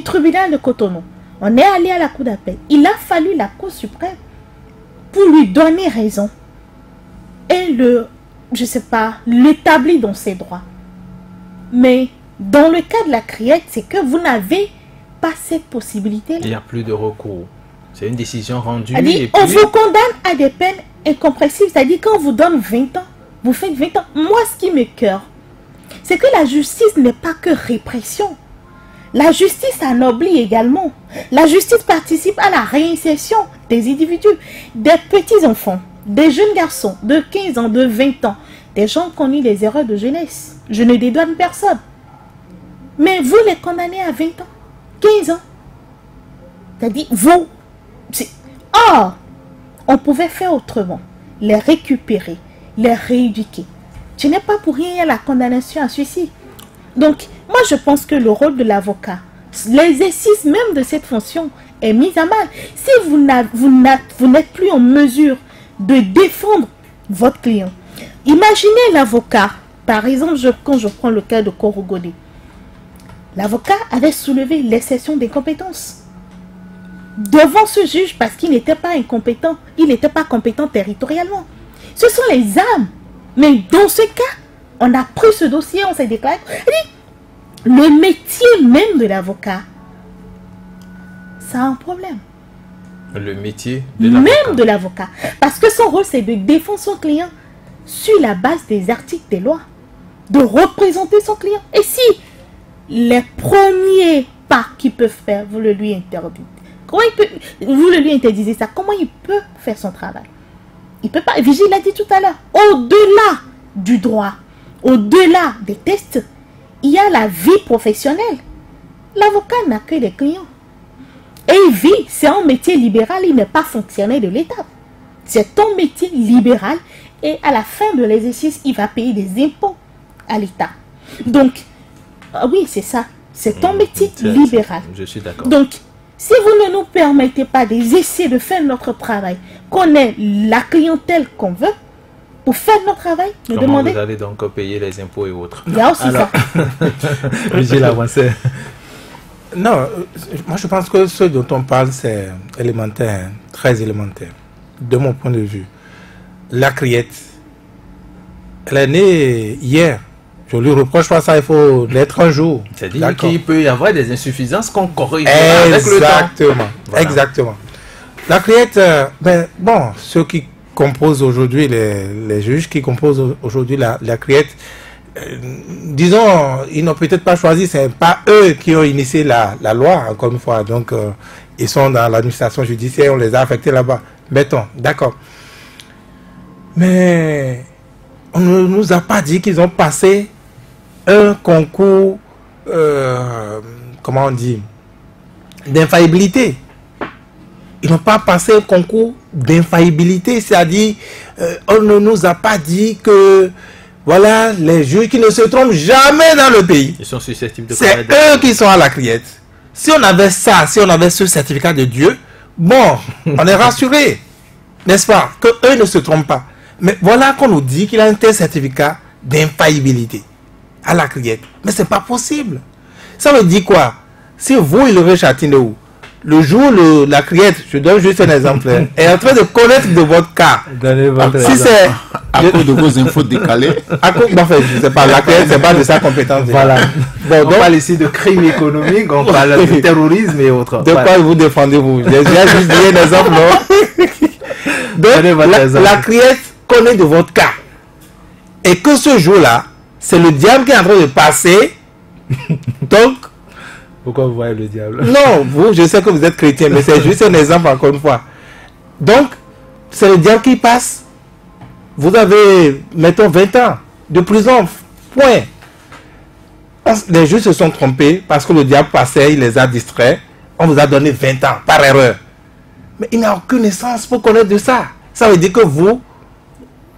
tribunal de Cotonou, on est allé à la Cour d'appel. Il a fallu la Cour suprême pour lui donner raison et l'établir dans ses droits. Mais dans le cas de la criette, c'est que vous n'avez pas cette possibilité-là.
Il n'y a plus de recours. C'est une décision rendue.
On vous condamne à des peines incompressibles. C'est-à-dire, quand on vous donne 20 ans, vous faites 20 ans. Moi, ce qui me cœur, c'est que la justice n'est pas que répression. La justice anoblit également. La justice participe à la réinsertion des individus, des petits-enfants, des jeunes garçons de 15 ans, de 20 ans, des gens qui ont commis des erreurs de jeunesse. Je ne dédouane personne. Mais vous les condamnez à 20 ans, 15 ans. C'est-à-dire, vous... Or, on pouvait faire autrement. Les récupérer, les rééduquer. Ce n'est pas pour rien la condamnation à suicide. Donc, moi, je pense que le rôle de l'avocat, l'exercice même de cette fonction est mis à mal. Si vous n'êtes plus en mesure de défendre votre client, imaginez l'avocat, par exemple, quand je prends le cas de Korogodé, l'avocat avait soulevé l'exception des compétences devant ce juge parce qu'il n'était pas incompétent, il n'était pas compétent territorialement. Ce sont les armes. Mais dans ce cas, on a pris ce dossier, on s'est déclaré. Le métier même de l'avocat, ça a un problème.
Le métier de l'avocat.
Même de l'avocat. Parce que son rôle, c'est de défendre son client sur la base des articles des lois. De représenter son client. Et si les premiers pas qu'il peut faire, vous le lui interdisez. Comment il peut, vous le lui interdisez ça, comment il peut faire son travail? Il peut pas. Vigile l'a dit tout à l'heure. Au-delà du droit, au-delà des tests, il y a la vie professionnelle. L'avocat n'a que des clients. Et il vit, c'est un métier libéral, il n'est pas fonctionnaire de l'État. C'est un métier libéral et à la fin de l'exercice, il va payer des impôts à l'État. Donc, oui, c'est ça. C'est un métier libéral.
Je suis d'accord.
Donc, si vous ne nous permettez pas d'essayer de faire notre travail, qu'on ait la clientèle qu'on veut, pour faire notre travail, nous demandez...
Vous allez donc payer les impôts et autres.
Il y a aussi ça.
J'ai avancé.
Non, moi je pense que ce dont on parle, c'est élémentaire, très élémentaire, de mon point de vue. La criette, elle est née hier. Je lui reproche pas ça, il faut l'être un jour.
C'est-à-dire qu'il peut y avoir des insuffisances qu'on corrige avec le temps.
Exactement, voilà. Exactement. La criette, ben, bon, ceux qui composent aujourd'hui, les juges qui composent aujourd'hui la criette, disons, ils n'ont peut-être pas choisi, c'est pas eux qui ont initié la loi, encore une fois. Donc, ils sont dans l'administration judiciaire, on les a affectés là-bas. Mettons, d'accord. Mais on ne nous a pas dit qu'ils ont passé un concours, comment on dit, d'infaillibilité. Ils n'ont pas passé un concours d'infaillibilité, c'est-à-dire, on ne nous a pas dit que, voilà, les juges qui ne se trompent jamais dans le pays.
Ils sont susceptibles de...
C'est eux qui sont à la criette. Si on avait ça, si on avait ce certificat de Dieu, bon, on est rassuré, n'est-ce pas, que eux ne se trompent pas. Mais voilà qu'on nous dit qu'il a un tel certificat d'infaillibilité à la criette. Mais c'est pas possible. Ça veut dire quoi? Si vous, il aurait Châtineau, le jour où la criette, je donne juste un exemple, est en train de connaître de votre cas. Si c'est
à cause de vos infos décalées.
À cause, enfin, je sais pas, la criette, c'est pas de sa compétence.
Voilà.
Bon,
on parle ici de crimes économiques, on parle de terrorisme et autres.
De quoi vous défendez-vous? J'ai juste donné un exemple, non? Donc, la criette connaît de votre cas. Et que ce jour-là, c'est le diable qui est en train de passer. Donc,
pourquoi vous voyez le diable?
Non, vous, je sais que vous êtes chrétien, mais c'est juste un exemple encore une fois. Donc, c'est le diable qui passe. Vous avez, mettons, 20 ans de prison. Point. Les juges se sont trompés parce que le diable passait, il les a distraits. On vous a donné 20 ans par erreur. Mais il n'y a aucune essence pour connaître de ça. Ça veut dire que vous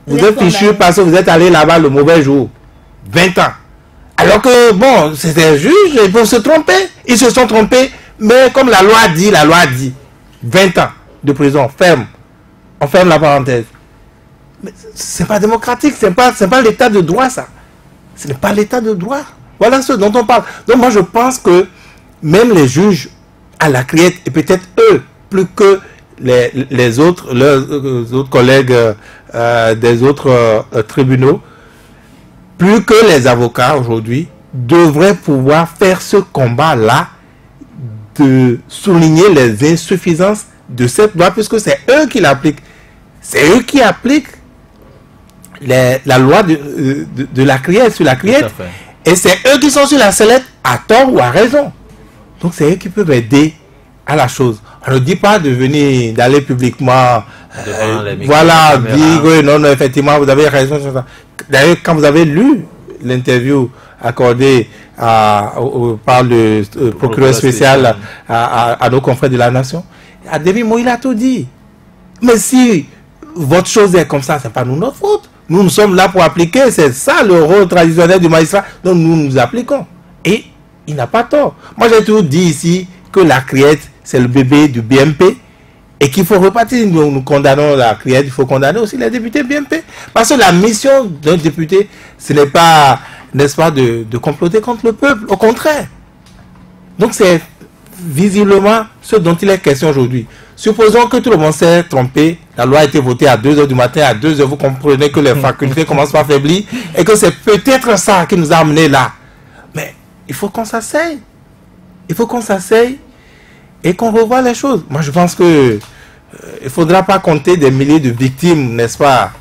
êtes fichu parce que vous êtes allé là-bas le mauvais jour. 20 ans. Alors que, bon, c'est des juges, ils peuvent se tromper. Ils se sont trompés, mais comme la loi dit, 20 ans de prison, ferme. On ferme la parenthèse. Mais c'est pas démocratique, c'est pas l'état de droit, ça. Ce n'est pas l'état de droit. Voilà ce dont on parle. Donc moi, je pense que même les juges à la criette, et peut-être eux, plus que leurs autres collègues des autres tribunaux, plus que les avocats aujourd'hui, devraient pouvoir faire ce combat-là de souligner les insuffisances de cette loi, puisque c'est eux qui l'appliquent. C'est eux qui appliquent la loi de la criette sur la criette. Et c'est eux qui sont sur la sellette à tort ou à raison. Donc c'est eux qui peuvent aider à la chose. On ne dit pas de venir, d'aller publiquement, voilà, dire oui, non, effectivement, vous avez raison. D'ailleurs, quand vous avez lu l'interview accordée par le procureur spécial à nos confrères de la nation, à demi-mot, il a tout dit. Mais si votre chose est comme ça, c'est pas notre faute. Nous sommes là pour appliquer, c'est ça le rôle traditionnel du magistrat. Donc nous appliquons. Et il n'a pas tort. Moi j'ai toujours dit ici que la criette, c'est le bébé du BMP et qu'il faut repartir. Nous condamnons la criette, il faut condamner aussi les députés BMP. Parce que la mission d'un député, ce n'est pas, n'est-ce pas, de comploter contre le peuple. Au contraire. Donc c'est visiblement ce dont il est question aujourd'hui. Supposons que tout le monde s'est trompé, la loi a été votée à 2h du matin, à 2h, vous comprenez que les facultés commencent à faiblir et que c'est peut-être ça qui nous a amenés là. Mais il faut qu'on s'asseye. Il faut qu'on s'asseye et qu'on revoie les choses. Moi, je pense que il ne faudra pas compter des milliers de victimes, n'est-ce pas,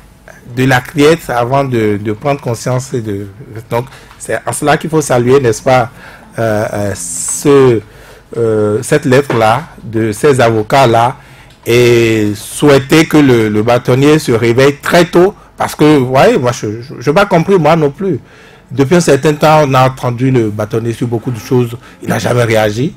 de la criette avant de prendre conscience. Donc, c'est en cela qu'il faut saluer, n'est-ce pas, cette lettre-là, de ces avocats-là, et souhaiter que le bâtonnier se réveille très tôt, parce que, vous voyez, moi, je n'ai pas compris, moi non plus. Depuis un certain temps, on a entendu le bâtonnier sur beaucoup de choses, il n'a jamais réagi.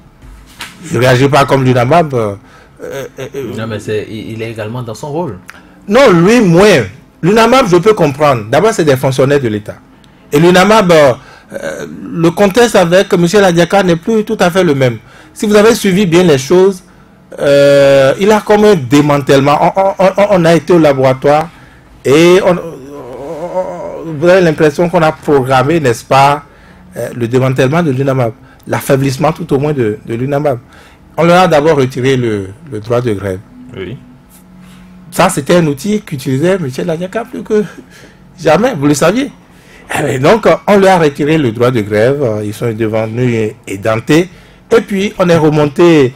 Il ne réagit pas comme l'UNAMAB.
Non, mais il est également dans son rôle.
Non, lui, moins. L'UNAMAB, je peux comprendre. D'abord, c'est des fonctionnaires de l'État. Et l'UNAMAB, le contexte avec M. Ladiaka n'est plus tout à fait le même. Si vous avez suivi bien les choses, il a comme un démantèlement. On a été au laboratoire et vous avez l'impression qu'on a programmé, n'est-ce pas, le démantèlement de l'UNAMAB, l'affaiblissement tout au moins de l'UNAMAB. On leur a d'abord retiré le droit de grève.
Oui.
Ça, c'était un outil qu'utilisait M. Ladiaka plus que jamais, vous le saviez. Et donc, on leur a retiré le droit de grève, ils sont devenus édentés. Et puis, on est remonté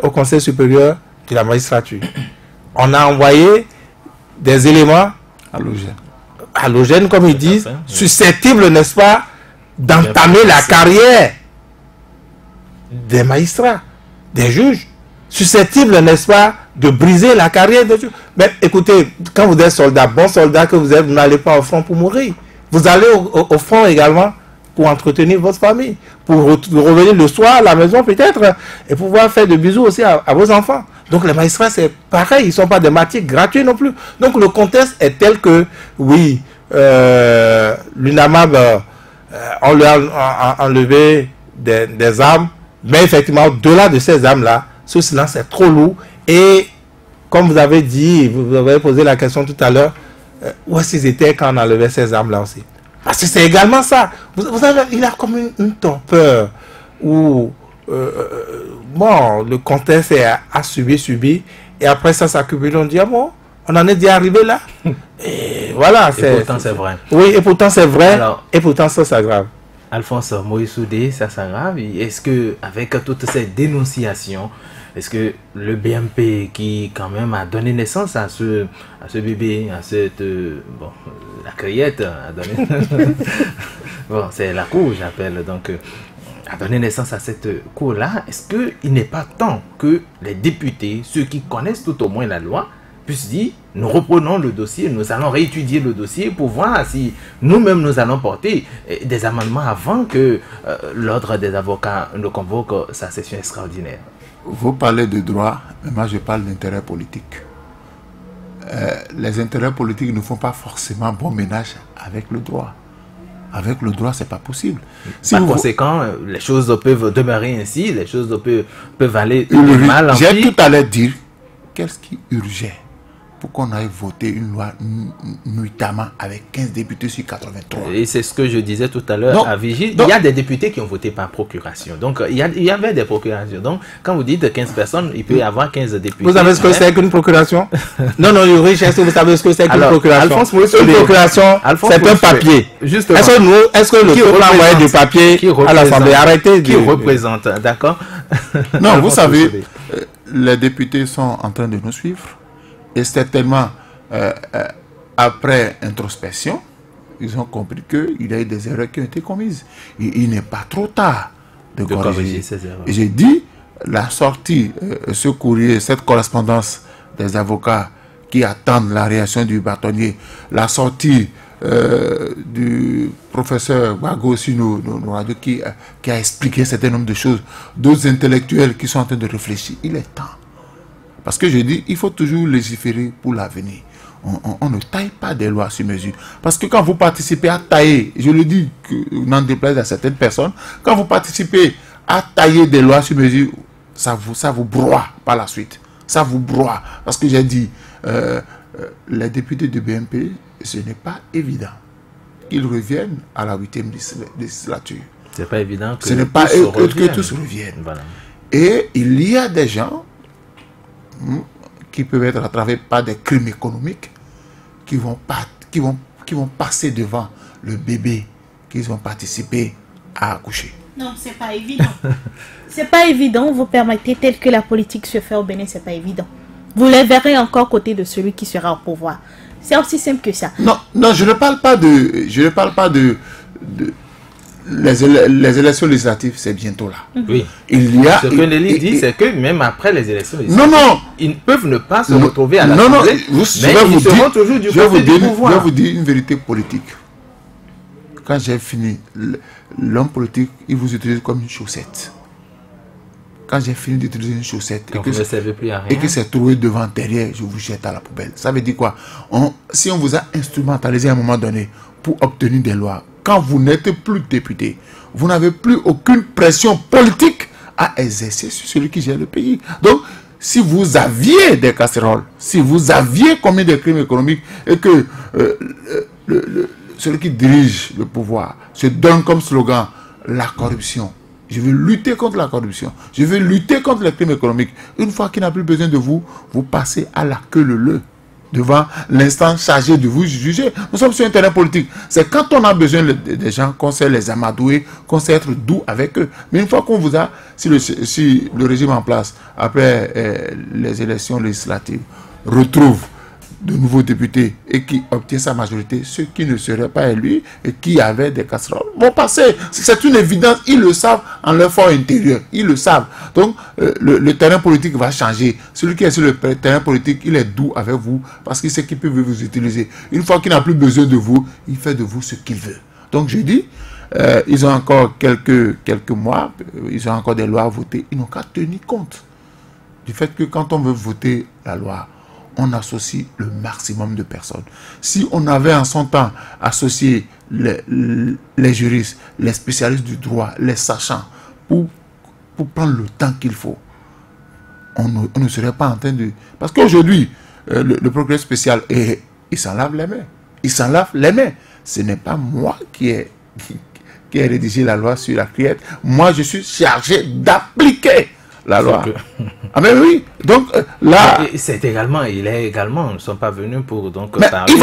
au Conseil supérieur de la magistrature. On a envoyé des éléments halogènes, comme ils disent, susceptibles, n'est-ce pas, d'entamer la carrière des magistrats, des juges, susceptibles, n'est-ce pas, de briser la carrière des juges. Mais écoutez, quand vous êtes soldat, bon soldat que vous êtes, vous n'allez pas au front pour mourir. Vous allez au front également pour entretenir votre famille, pour revenir le soir à la maison peut-être, et pouvoir faire des bisous aussi à vos enfants. Donc les magistrats, c'est pareil, ils ne sont pas des matières gratuits non plus. Donc le contexte est tel que, oui, l'UNAMAB, on lui a enlevé des armes, mais effectivement, au-delà de ces armes-là, ce silence est trop lourd. Et comme vous avez dit, vous avez posé la question tout à l'heure, où est-ce qu'ils étaient quand on enlevait ces armes-là aussi? Parce que c'est également ça. Vous savez, il a comme une torpeur où, bon, le contexte a subi, et après ça s'accumule, on dit, ah bon, on en est déjà arrivé là. Et voilà.
Et pourtant, c'est vrai.
Oui, et pourtant, c'est vrai. Alors, et pourtant, ça s'aggrave.
Alphonse Moïse Soudé, ça s'aggrave. Est-ce que, avec toutes ces dénonciations, est-ce que le BMP qui quand même a donné naissance à ce bébé, à cette bon, la criette a donné bon, c'est la cour, j'appelle, donc a donné naissance à cette cour là, est-ce que il n'est pas temps que les députés, ceux qui connaissent tout au moins la loi, puissent dire nous reprenons le dossier, nous allons réétudier le dossier pour voir si nous-mêmes nous allons porter des amendements avant que l'ordre des avocats ne convoque sa session extraordinaire?
Vous parlez de droit, mais moi je parle d'intérêt politique. Les intérêts politiques ne font pas forcément bon ménage avec le droit. Avec le droit, c'est pas possible.
Si par conséquent, les choses peuvent demeurer ainsi, les choses peuvent aller de mal en pire.
J'ai tout à l'heure dit qu'est-ce qui urgeait pour qu'on aille voter une loi nuitamment avec 15 députés sur 83.
Et c'est ce que je disais tout à l'heure à Vigile. Il y a des députés qui ont voté par procuration. Donc, il y avait des procurations. Donc, quand vous dites 15 personnes, il peut y avoir 15 députés.
Vous savez ce que c'est qu'une procuration? Non, Yuri, est-ce que vous savez ce que c'est qu'une procuration?
Alphonse,
une procuration, c'est un papier. Est-ce que le peuple a envoyé du papier à l'Assemblée? Arrêtez.
Qui représente, d'accord?
Non, vous savez, les députés sont en train de nous suivre et certainement, après introspection, ils ont compris qu'il y a eu des erreurs qui ont été commises. Il n'est pas trop tard de corriger
ces erreurs.
Et j'ai dit, la sortie, ce courrier, cette correspondance des avocats qui attendent la réaction du bâtonnier, la sortie du professeur Wago Sino qui a expliqué un certain nombre de choses, d'autres intellectuels qui sont en train de réfléchir. Il est temps. Parce que je dis, il faut toujours légiférer pour l'avenir. On ne taille pas des lois sur mesure. Parce que quand vous participez à tailler, je le dis, n'en déplaise à certaines personnes, quand vous participez à tailler des lois sur mesure, ça vous broie par la suite. Ça vous broie. Parce que j'ai dit, les députés du BMP, ce n'est pas évident qu'ils reviennent à la 8e législature.
C'est pas évident que
ce n'est pas que tous reviennent. Voilà. Et il y a des gens qui peuvent être attravés par des crimes économiques qui vont passer devant le bébé qu'ils ont participé à accoucher.
Non, c'est pas évident. C'est pas évident, vous permettez, tel que la politique se fait au Bénin, c'est pas évident. Vous les verrez encore côté de celui qui sera au pouvoir. C'est aussi simple que ça.
Non, je ne parle pas de les élections législatives, c'est bientôt là.
Oui.
Ce
que Nelly dit, c'est que même après les élections législatives, ils peuvent ne pas se retrouver à l'Assemblée, mais ils seront toujours du côté du pouvoir.
Je vais vous dire une vérité politique. Quand j'ai fini, l'homme politique, il vous utilise comme une chaussette. Quand j'ai fini d'utiliser une chaussette et que c'est trouvé devant, derrière, je vous jette à la poubelle. Ça veut dire quoi? Si on vous a instrumentalisé à un moment donné pour obtenir des lois, quand vous n'êtes plus député, vous n'avez plus aucune pression politique à exercer sur celui qui gère le pays. Donc, si vous aviez des casseroles, si vous aviez commis des crimes économiques et que celui qui dirige le pouvoir se donne comme slogan la corruption, je vais lutter contre la corruption, je vais lutter contre les crimes économiques. Une fois qu'il n'a plus besoin de vous, vous passez à la queue leu devant l'instance chargée de vous juger. Nous sommes sur un terrain politique. C'est quand on a besoin des gens qu'on sait les amadouer, qu'on sait être doux avec eux. Mais une fois qu'on vous a, si le régime en place, après les élections législatives, retrouve de nouveaux députés et qui obtient sa majorité, ceux qui ne seraient pas élus et qui avaient des casseroles vont passer. C'est une évidence. Ils le savent en leur fort intérieur. Ils le savent. Donc, le terrain politique va changer. Celui qui est sur le terrain politique, il est doux avec vous parce qu'il sait qu'il peut vous utiliser. Une fois qu'il n'a plus besoin de vous, il fait de vous ce qu'il veut. Donc, je dis, ils ont encore quelques mois, ils ont encore des lois à voter. Ils n'ont qu'à tenir compte du fait que quand on veut voter la loi, on associe le maximum de personnes. Si on avait en son temps associé les juristes, les spécialistes du droit, les sachants, pour prendre le temps qu'il faut, on ne serait pas en train de... Parce qu'aujourd'hui, le procureur spécial, il s'en lave les mains. Il s'en lave les mains. Ce n'est pas moi qui ai rédigé la loi sur la criette. Moi, je suis chargé d'appliquer la loi. Ah mais oui, donc là...
C'est également, il est également, nous ne sommes pas venus pour donc
parler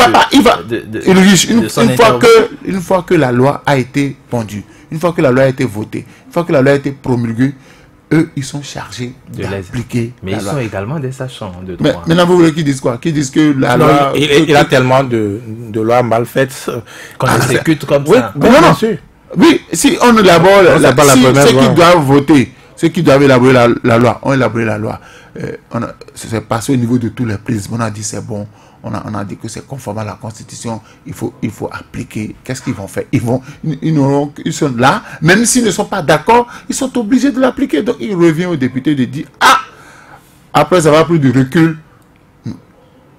une fois que la loi a été pendue, une fois que la loi a été votée, une fois que la loi a été promulguée, eux, ils sont chargés d'appliquer
mais
la
ils
loi.
sont également des sachants de droit.
Maintenant, vous voulez qu'ils disent quoi? Qu'ils disent que la loi...
Il a tellement de lois mal faites
qu'on exécute comme ça.
Non, sûr. Oui, si on élabore ceux qui doivent voter, ceux qui doivent élaborer la loi, ont élaboré la loi. C'est passé au niveau de tous les prismes. On a dit c'est bon. On a dit que c'est conforme à la Constitution. Il faut appliquer. Qu'est-ce qu'ils vont faire? Ils sont là. Même s'ils ne sont pas d'accord, ils sont obligés de l'appliquer. Donc il revient aux députés de dire ah, après avoir pris du recul,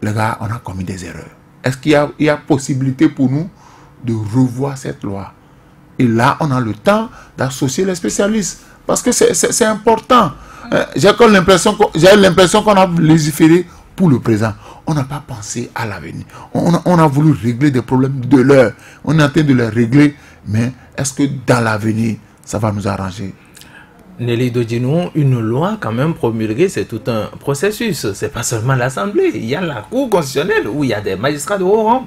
les gars, on a commis des erreurs. Est-ce qu'il y a possibilité pour nous de revoir cette loi? Et là, on a le temps d'associer les spécialistes. Parce que c'est important. J'ai l'impression qu'on a légiféré pour le présent. On n'a pas pensé à l'avenir. On a voulu régler des problèmes de l'heure. On est en train de les régler. Mais est-ce que dans l'avenir, ça va nous arranger?
Nelly Dodjinou, une loi quand même promulguée, c'est tout un processus. C'est pas seulement l'Assemblée. Il y a la Cour constitutionnelle où il y a des magistrats de haut rang.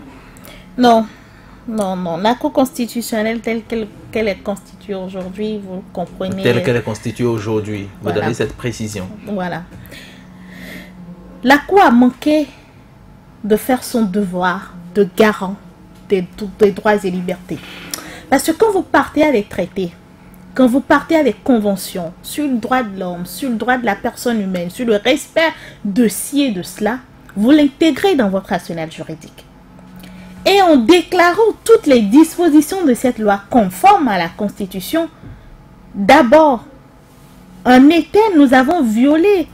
Non. Non, non. La Cour constitutionnelle telle qu'elle est constituée aujourd'hui, vous comprenez.
Telle qu'elle est constituée aujourd'hui. Vous
Voilà.
donnez cette précision.
Voilà. La Cour a manqué de faire son devoir de garant des droits et libertés. Parce que quand vous partez à des traités, quand vous partez à des conventions sur le droit de l'homme, sur le droit de la personne humaine, sur le respect de ci et de cela, vous l'intégrez dans votre arsenal juridique. Et en déclarant toutes les dispositions de cette loi conformes à la Constitution, d'abord, en été, nous avons violé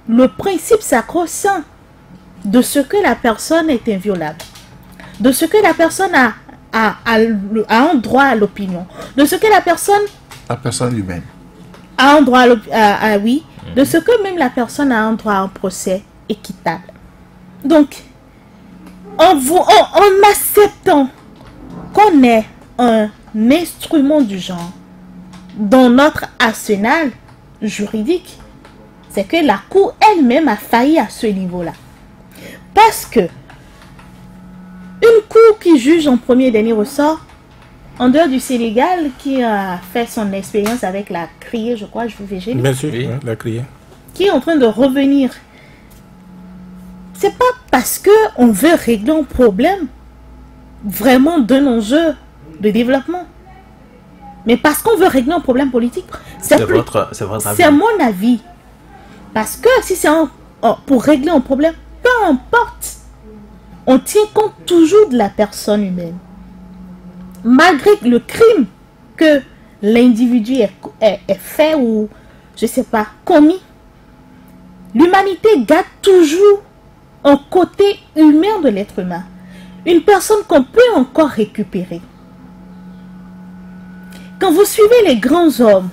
le principe sacro-saint de ce que la personne est inviolable, de ce que la personne a un droit à l'opinion, de ce que la personne
humaine
a un droit oui, de ce que même la personne a un droit à un procès équitable. Donc, en acceptant qu'on ait un instrument du genre dans notre arsenal juridique, c'est que la Cour elle-même a failli à ce niveau-là. Parce que une Cour qui juge en premier et dernier ressort, en dehors du Sénégal, qui a fait son expérience avec la criée, je crois, je vous vais
Bien sûr,
Oui.
la criée.
qui est en train de revenir. C'est pas parce que on veut régler un problème vraiment d'un enjeu de développement, mais parce qu'on veut régler un problème politique.
C'est votre avis.
C'est mon avis. Parce que si c'est pour régler un problème, peu importe, on tient compte toujours de la personne humaine. Malgré le crime que l'individu est fait ou, je sais pas, commis, l'humanité garde toujours un côté humain de l'être humain. Une personne qu'on peut encore récupérer. Quand vous suivez les grands hommes,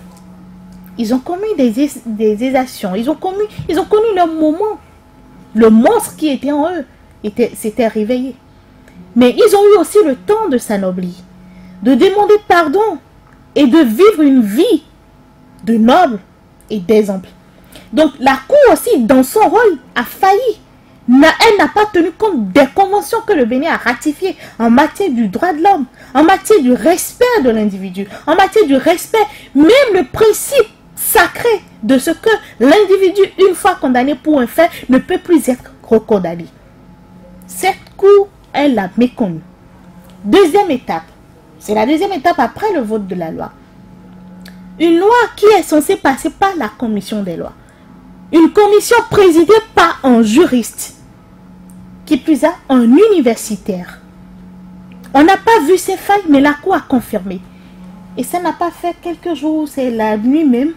ils ont commis des exactions, ils ont connu leur moment. Le monstre qui était en eux s'était réveillé. Mais ils ont eu aussi le temps de s'anoblir, de demander pardon et de vivre une vie de noble et d'exemple. Donc la Cour aussi, dans son rôle, a failli. Elle n'a pas tenu compte des conventions que le Bénin a ratifiées en matière du droit de l'homme, en matière du respect de l'individu, en matière du respect, même le principe sacré de ce que l'individu, une fois condamné pour un fait, ne peut plus être recondamné. Cette Cour, elle l'a méconnu. Deuxième étape, c'est la deuxième étape après le vote de la loi. Une loi qui est censée passer par la commission des lois. Une commission présidée par un juriste, qui plus a un universitaire. On n'a pas vu ces failles, mais la Cour a confirmé. Et ça n'a pas fait quelques jours, c'est la nuit même,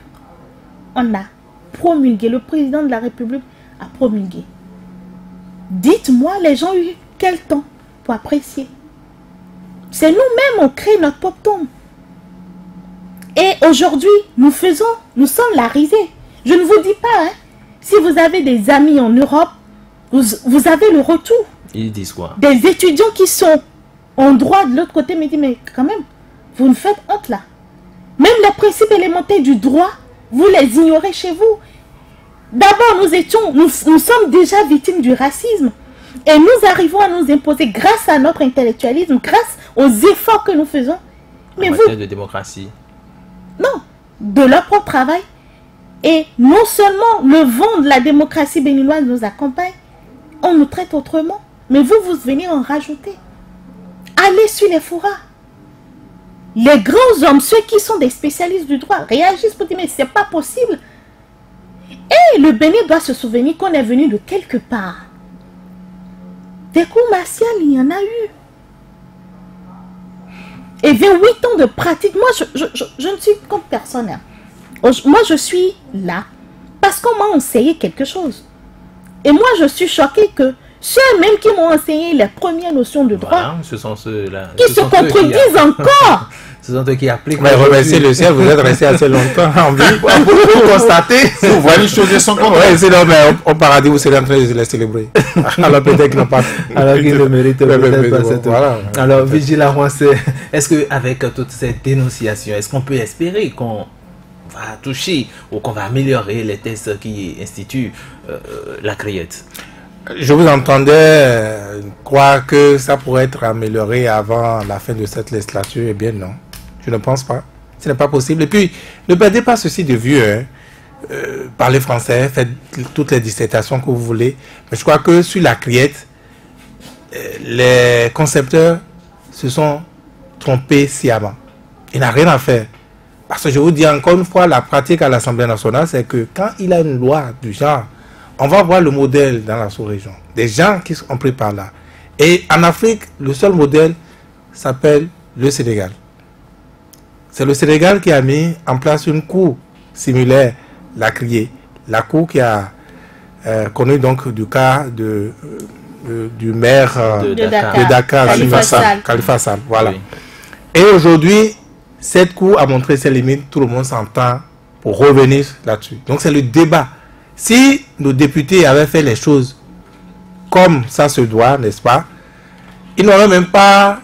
on a promulgué, le président de la République a promulgué. Dites-moi, les gens ont eu quel temps pour apprécier? C'est nous-mêmes, on crée notre pop tombe. Et aujourd'hui, nous sommes la risée. Je ne vous dis pas, hein, si vous avez des amis en Europe, vous avez le retour.
Ils disent quoi?
Des étudiants qui sont en droit de l'autre côté me disent, mais quand même, vous nous faites honte là. Même les principes élémentaires du droit, vous les ignorez chez vous. D'abord, nous sommes déjà victimes du racisme. Et nous arrivons à nous imposer grâce à notre intellectualisme, grâce aux efforts que nous faisons. Mais
en matière de démocratie.
Non, de leur propre travail. Et non seulement le vent de la démocratie béninoise nous accompagne, on nous traite autrement. Mais vous venez en rajouter. Allez sur les forats. Les grands hommes, ceux qui sont des spécialistes du droit, réagissent pour dire, mais c'est pas possible. Et le Bénin doit se souvenir qu'on est venu de quelque part. Des cours martiaux, il y en a eu. Et 28 ans de pratique, moi je ne suis comme personne. Moi je suis là parce qu'on m'a enseigné quelque chose. Et moi je suis choquée que ceux même qui m'ont enseigné les premières notions de droit,
voilà, ce sont ceux-là
qui se contredisent encore.
Ce sont eux qui appliquent.
Mais remerciez le ciel, vous êtes resté assez longtemps en vie
pour constater.
Vous voyez les choses sont comme
ouais, c'est non, mais au paradis, vous serez en train de les célébrer. Alors peut-être qu'ils n'ont pas.
Alors qu'ils le méritent peut-être pas cette.
Voilà.
Alors, Vigile Arwansé, est-ce qu'avec toute cette dénonciation, est-ce qu'on peut espérer qu'on va toucher ou qu'on va améliorer les tests qui instituent la CRIET?
Je vous entendais croire que ça pourrait être amélioré avant la fin de cette législature. Eh bien non, je ne pense pas. Ce n'est pas possible. Et puis, ne perdez pas ceci de vue. Hein. Parlez français, faites toutes les dissertations que vous voulez. Mais je crois que sur la criette, les concepteurs se sont trompés sciemment. Il n'a rien à faire. Parce que je vous dis encore une fois, la pratique à l'Assemblée nationale, c'est que quand il y a une loi du genre, on va voir le modèle dans la sous-région. Des gens qui sont pris par là. Et en Afrique, le seul modèle s'appelle le Sénégal. C'est le Sénégal qui a mis en place une cour similaire, la CRIE. La cour qui a connu donc du cas du maire
de
Dakar, Khalifa Sall. Voilà.
Oui.
Et aujourd'hui, cette cour a montré ses limites. Tout le monde s'entend pour revenir là-dessus. Donc c'est le débat. Si nos députés avaient fait les choses comme ça se doit, n'est-ce pas, ils n'auraient même pas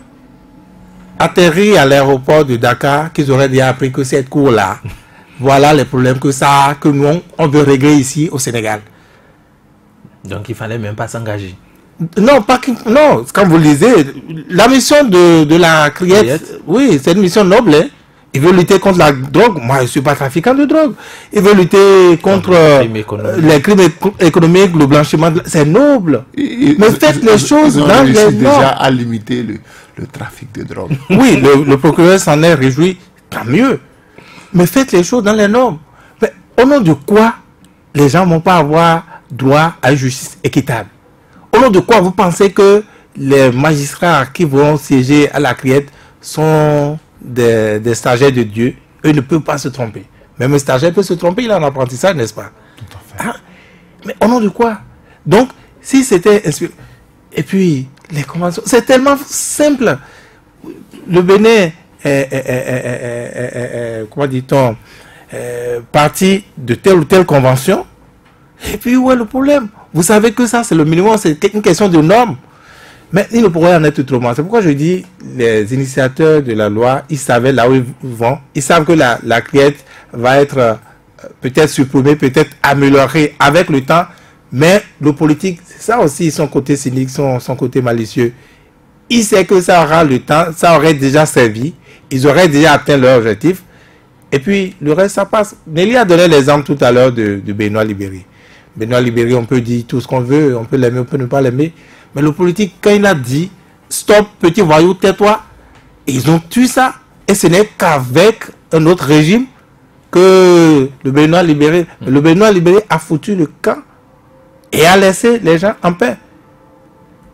atterri à l'aéroport de Dakar, qu'ils auraient déjà appris que cette cour-là, voilà les problèmes que nous, on veut régler ici au Sénégal.
Donc il fallait même pas s'engager.
Non, non, comme vous le lisez, la mission de la Criette, oui, c'est une mission noble. Hein. Il veut lutter contre la drogue. Moi, je ne suis pas trafiquant de drogue. Il veut lutter contre les crimes économiques, le blanchiment. C'est noble. Mais faites les choses dans les normes.
Déjà à limiter le trafic de drogue.
Oui, le procureur s'en est réjoui. Tant mieux. Mais faites les choses dans les normes. Mais au nom de quoi les gens ne vont pas avoir droit à une justice équitable? Au nom de quoi vous pensez que les magistrats qui vont siéger à la Criette sont des stagiaires de Dieu? Eux ne peuvent pas se tromper. Même un stagiaire peut se tromper, il a un apprentissage, n'est-ce pas?
Tout à fait.
Ah, mais au nom de quoi? Donc, si c'était... Et puis, les conventions, c'est tellement simple. Le Bénin comment dit-on, partie de telle ou telle convention. Et puis, où est le problème? Vous savez que ça, c'est le minimum, c'est une question de normes. Mais il ne pourrait en être autrement. C'est pourquoi je dis, les initiateurs de la loi, ils savaient là où ils vont. Ils savent que la criette va être peut-être supprimée, peut-être améliorée avec le temps. Mais le politique, c'est ça aussi, son côté cynique, son côté malicieux. Il sait que ça aura le temps, ça aurait déjà servi. Ils auraient déjà atteint leur objectif. Et puis, le reste, ça passe. Nelly a donné l'exemple tout à l'heure de Benoît Libéry. Benoît Libéry, on peut dire tout ce qu'on veut, on peut l'aimer, on peut ne pas l'aimer. Mais le politique, quand il a dit « Stop, petit voyou, tais-toi », ils ont tué ça. Et ce n'est qu'avec un autre régime que le Benoît Libéry a foutu le camp et a laissé les gens en paix.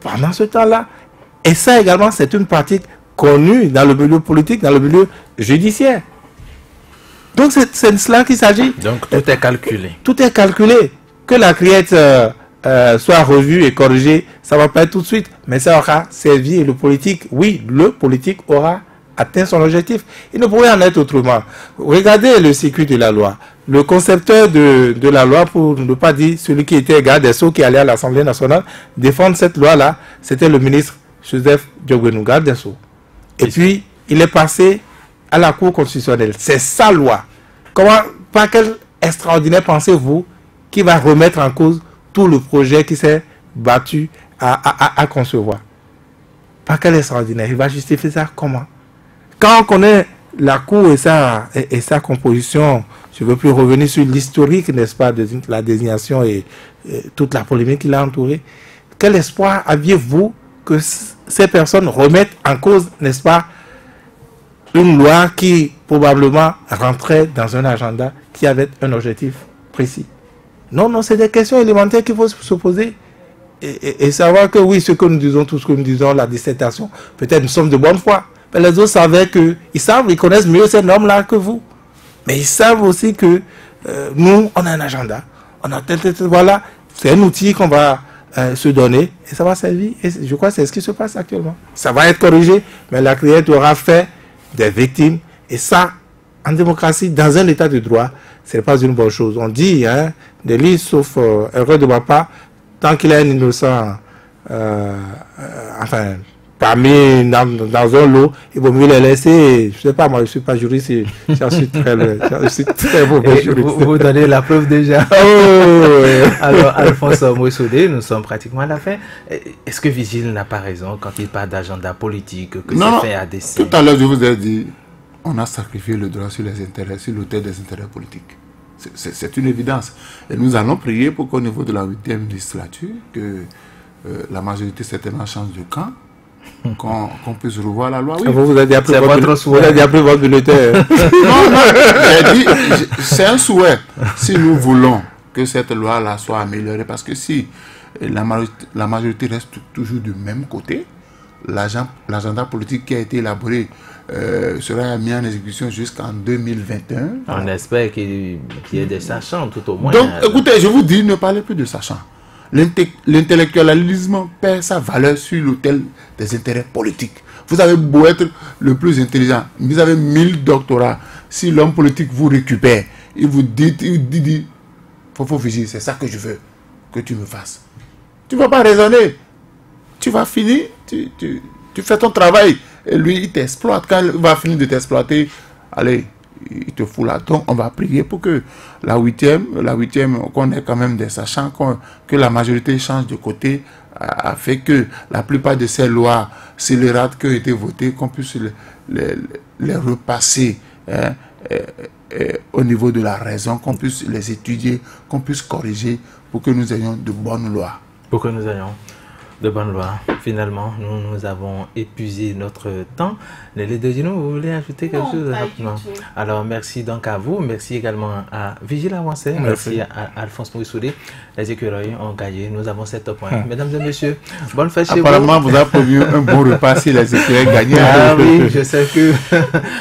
Pendant ce temps-là. Et ça également, c'est une pratique connue dans le milieu politique, dans le milieu judiciaire. Donc c'est de cela qu'il s'agit.
Donc tout est calculé.
Tout est calculé. Que la criette soit revue et corrigée, ça ne va pas être tout de suite, mais ça aura servi et le politique, oui, le politique aura atteint son objectif. Il ne pourrait en être autrement. Regardez le circuit de la loi. Le concepteur de la loi, pour ne pas dire celui qui était garde des Sceaux, qui allait à l'Assemblée nationale, défendre cette loi-là, c'était le ministre Joseph Diogbenou, garde des Sceaux. Et puis, il est passé à la Cour constitutionnelle. C'est sa loi. Par quel extraordinaire pensez-vous qui va remettre en cause tout le projet qui s'est battu à concevoir? Par quel extraordinaire? Il va justifier ça comment? Quand on connaît la Cour et sa composition, je ne veux plus revenir sur l'historique, n'est-ce pas, de la désignation et toute la polémique qui l'a entourée. Quel espoir aviez-vous que ces personnes remettent en cause, n'est-ce pas, une loi qui probablement rentrait dans un agenda qui avait un objectif précis? Non, non, c'est des questions élémentaires qu'il faut se poser et savoir que oui, ce que nous disons, tout ce que nous disons, la dissertation, peut-être nous sommes de bonne foi. Mais les autres savaient que, ils connaissent mieux ces normes-là que vous. Mais ils savent aussi que nous, on a un agenda. On a voilà, c'est un outil qu'on va se donner et ça va servir. Et je crois que c'est ce qui se passe actuellement. Ça va être corrigé, mais la criette aura fait des victimes. Et ça, en démocratie, dans un état de droit, ce n'est pas une bonne chose. On dit, hein, Nelly, sauf erreur de ma part, tant qu'il est un innocent, enfin, parmi dans un lot, il vaut mieux les laisser. Je sais pas, moi je suis pas juriste, je suis très mauvais juriste.
Vous donnez la preuve déjà.
Oh.
Alors, Alphonse Moïsodé, nous sommes pratiquement à la fin. Est-ce que Vigile n'a pas raison quand il parle d'agenda politique, que c'est fait à dessein?
Tout à l'heure, je vous ai dit, on a sacrifié le droit sur les intérêts, sur l'autel des intérêts politiques. C'est une évidence. Et nous allons prier pour qu'au niveau de la 8e législature, que la majorité certainement change de camp, qu'on puisse revoir la loi. Oui.
Vous avez appris votre bulletin.
Non, c'est un souhait. Si nous voulons que cette loi-là soit améliorée, parce que si la majorité reste toujours du même côté, l'agenda politique qui a été élaboré sera mis en exécution jusqu'en 2021.
On espère qu'il y ait des sachants tout au moins.
Donc, écoutez, je vous dis, ne parlez plus de sachants. L'intellectualisme perd sa valeur sur l'autel des intérêts politiques. Vous avez beau être le plus intelligent, vous avez 1000 doctorats. Si l'homme politique vous récupère, il vous dit, faut Vigile, c'est ça que je veux que tu me fasses. Tu ne vas pas raisonner. Tu vas finir, tu fais ton travail. Et lui, il t'exploite. Quand il va finir de t'exploiter, allez, il te fout là. Donc, on va prier pour que la 8e, qu'on ait quand même des sachants, que la majorité change de côté, a fait que la plupart de ces lois scélérates qui ont été votées, qu'on puisse les repasser au niveau de la raison, qu'on puisse les étudier, qu'on puisse corriger pour que nous ayons de bonnes lois.
Pour que nous ayons de bonnes lois. Finalement, nous avons épuisé notre temps. Les deux Gino, vous voulez ajouter quelque chose rapidement? Alors, merci donc à vous. Merci également à Vigile Avancé. Merci à Alphonse Moïsodé. Les écureuils ont gagné. Nous avons 7 points. Mesdames et messieurs, bonne fête chez vous.
Apparemment, vous avez prévu un bon repas si les écureuils gagnaient.
Ah oui, je sais que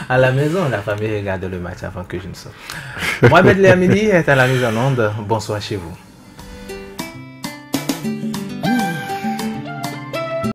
à la maison, la famille regarde le match avant que je ne sorte. Mohamed Léamini est à la mise en onde. Bonsoir chez vous.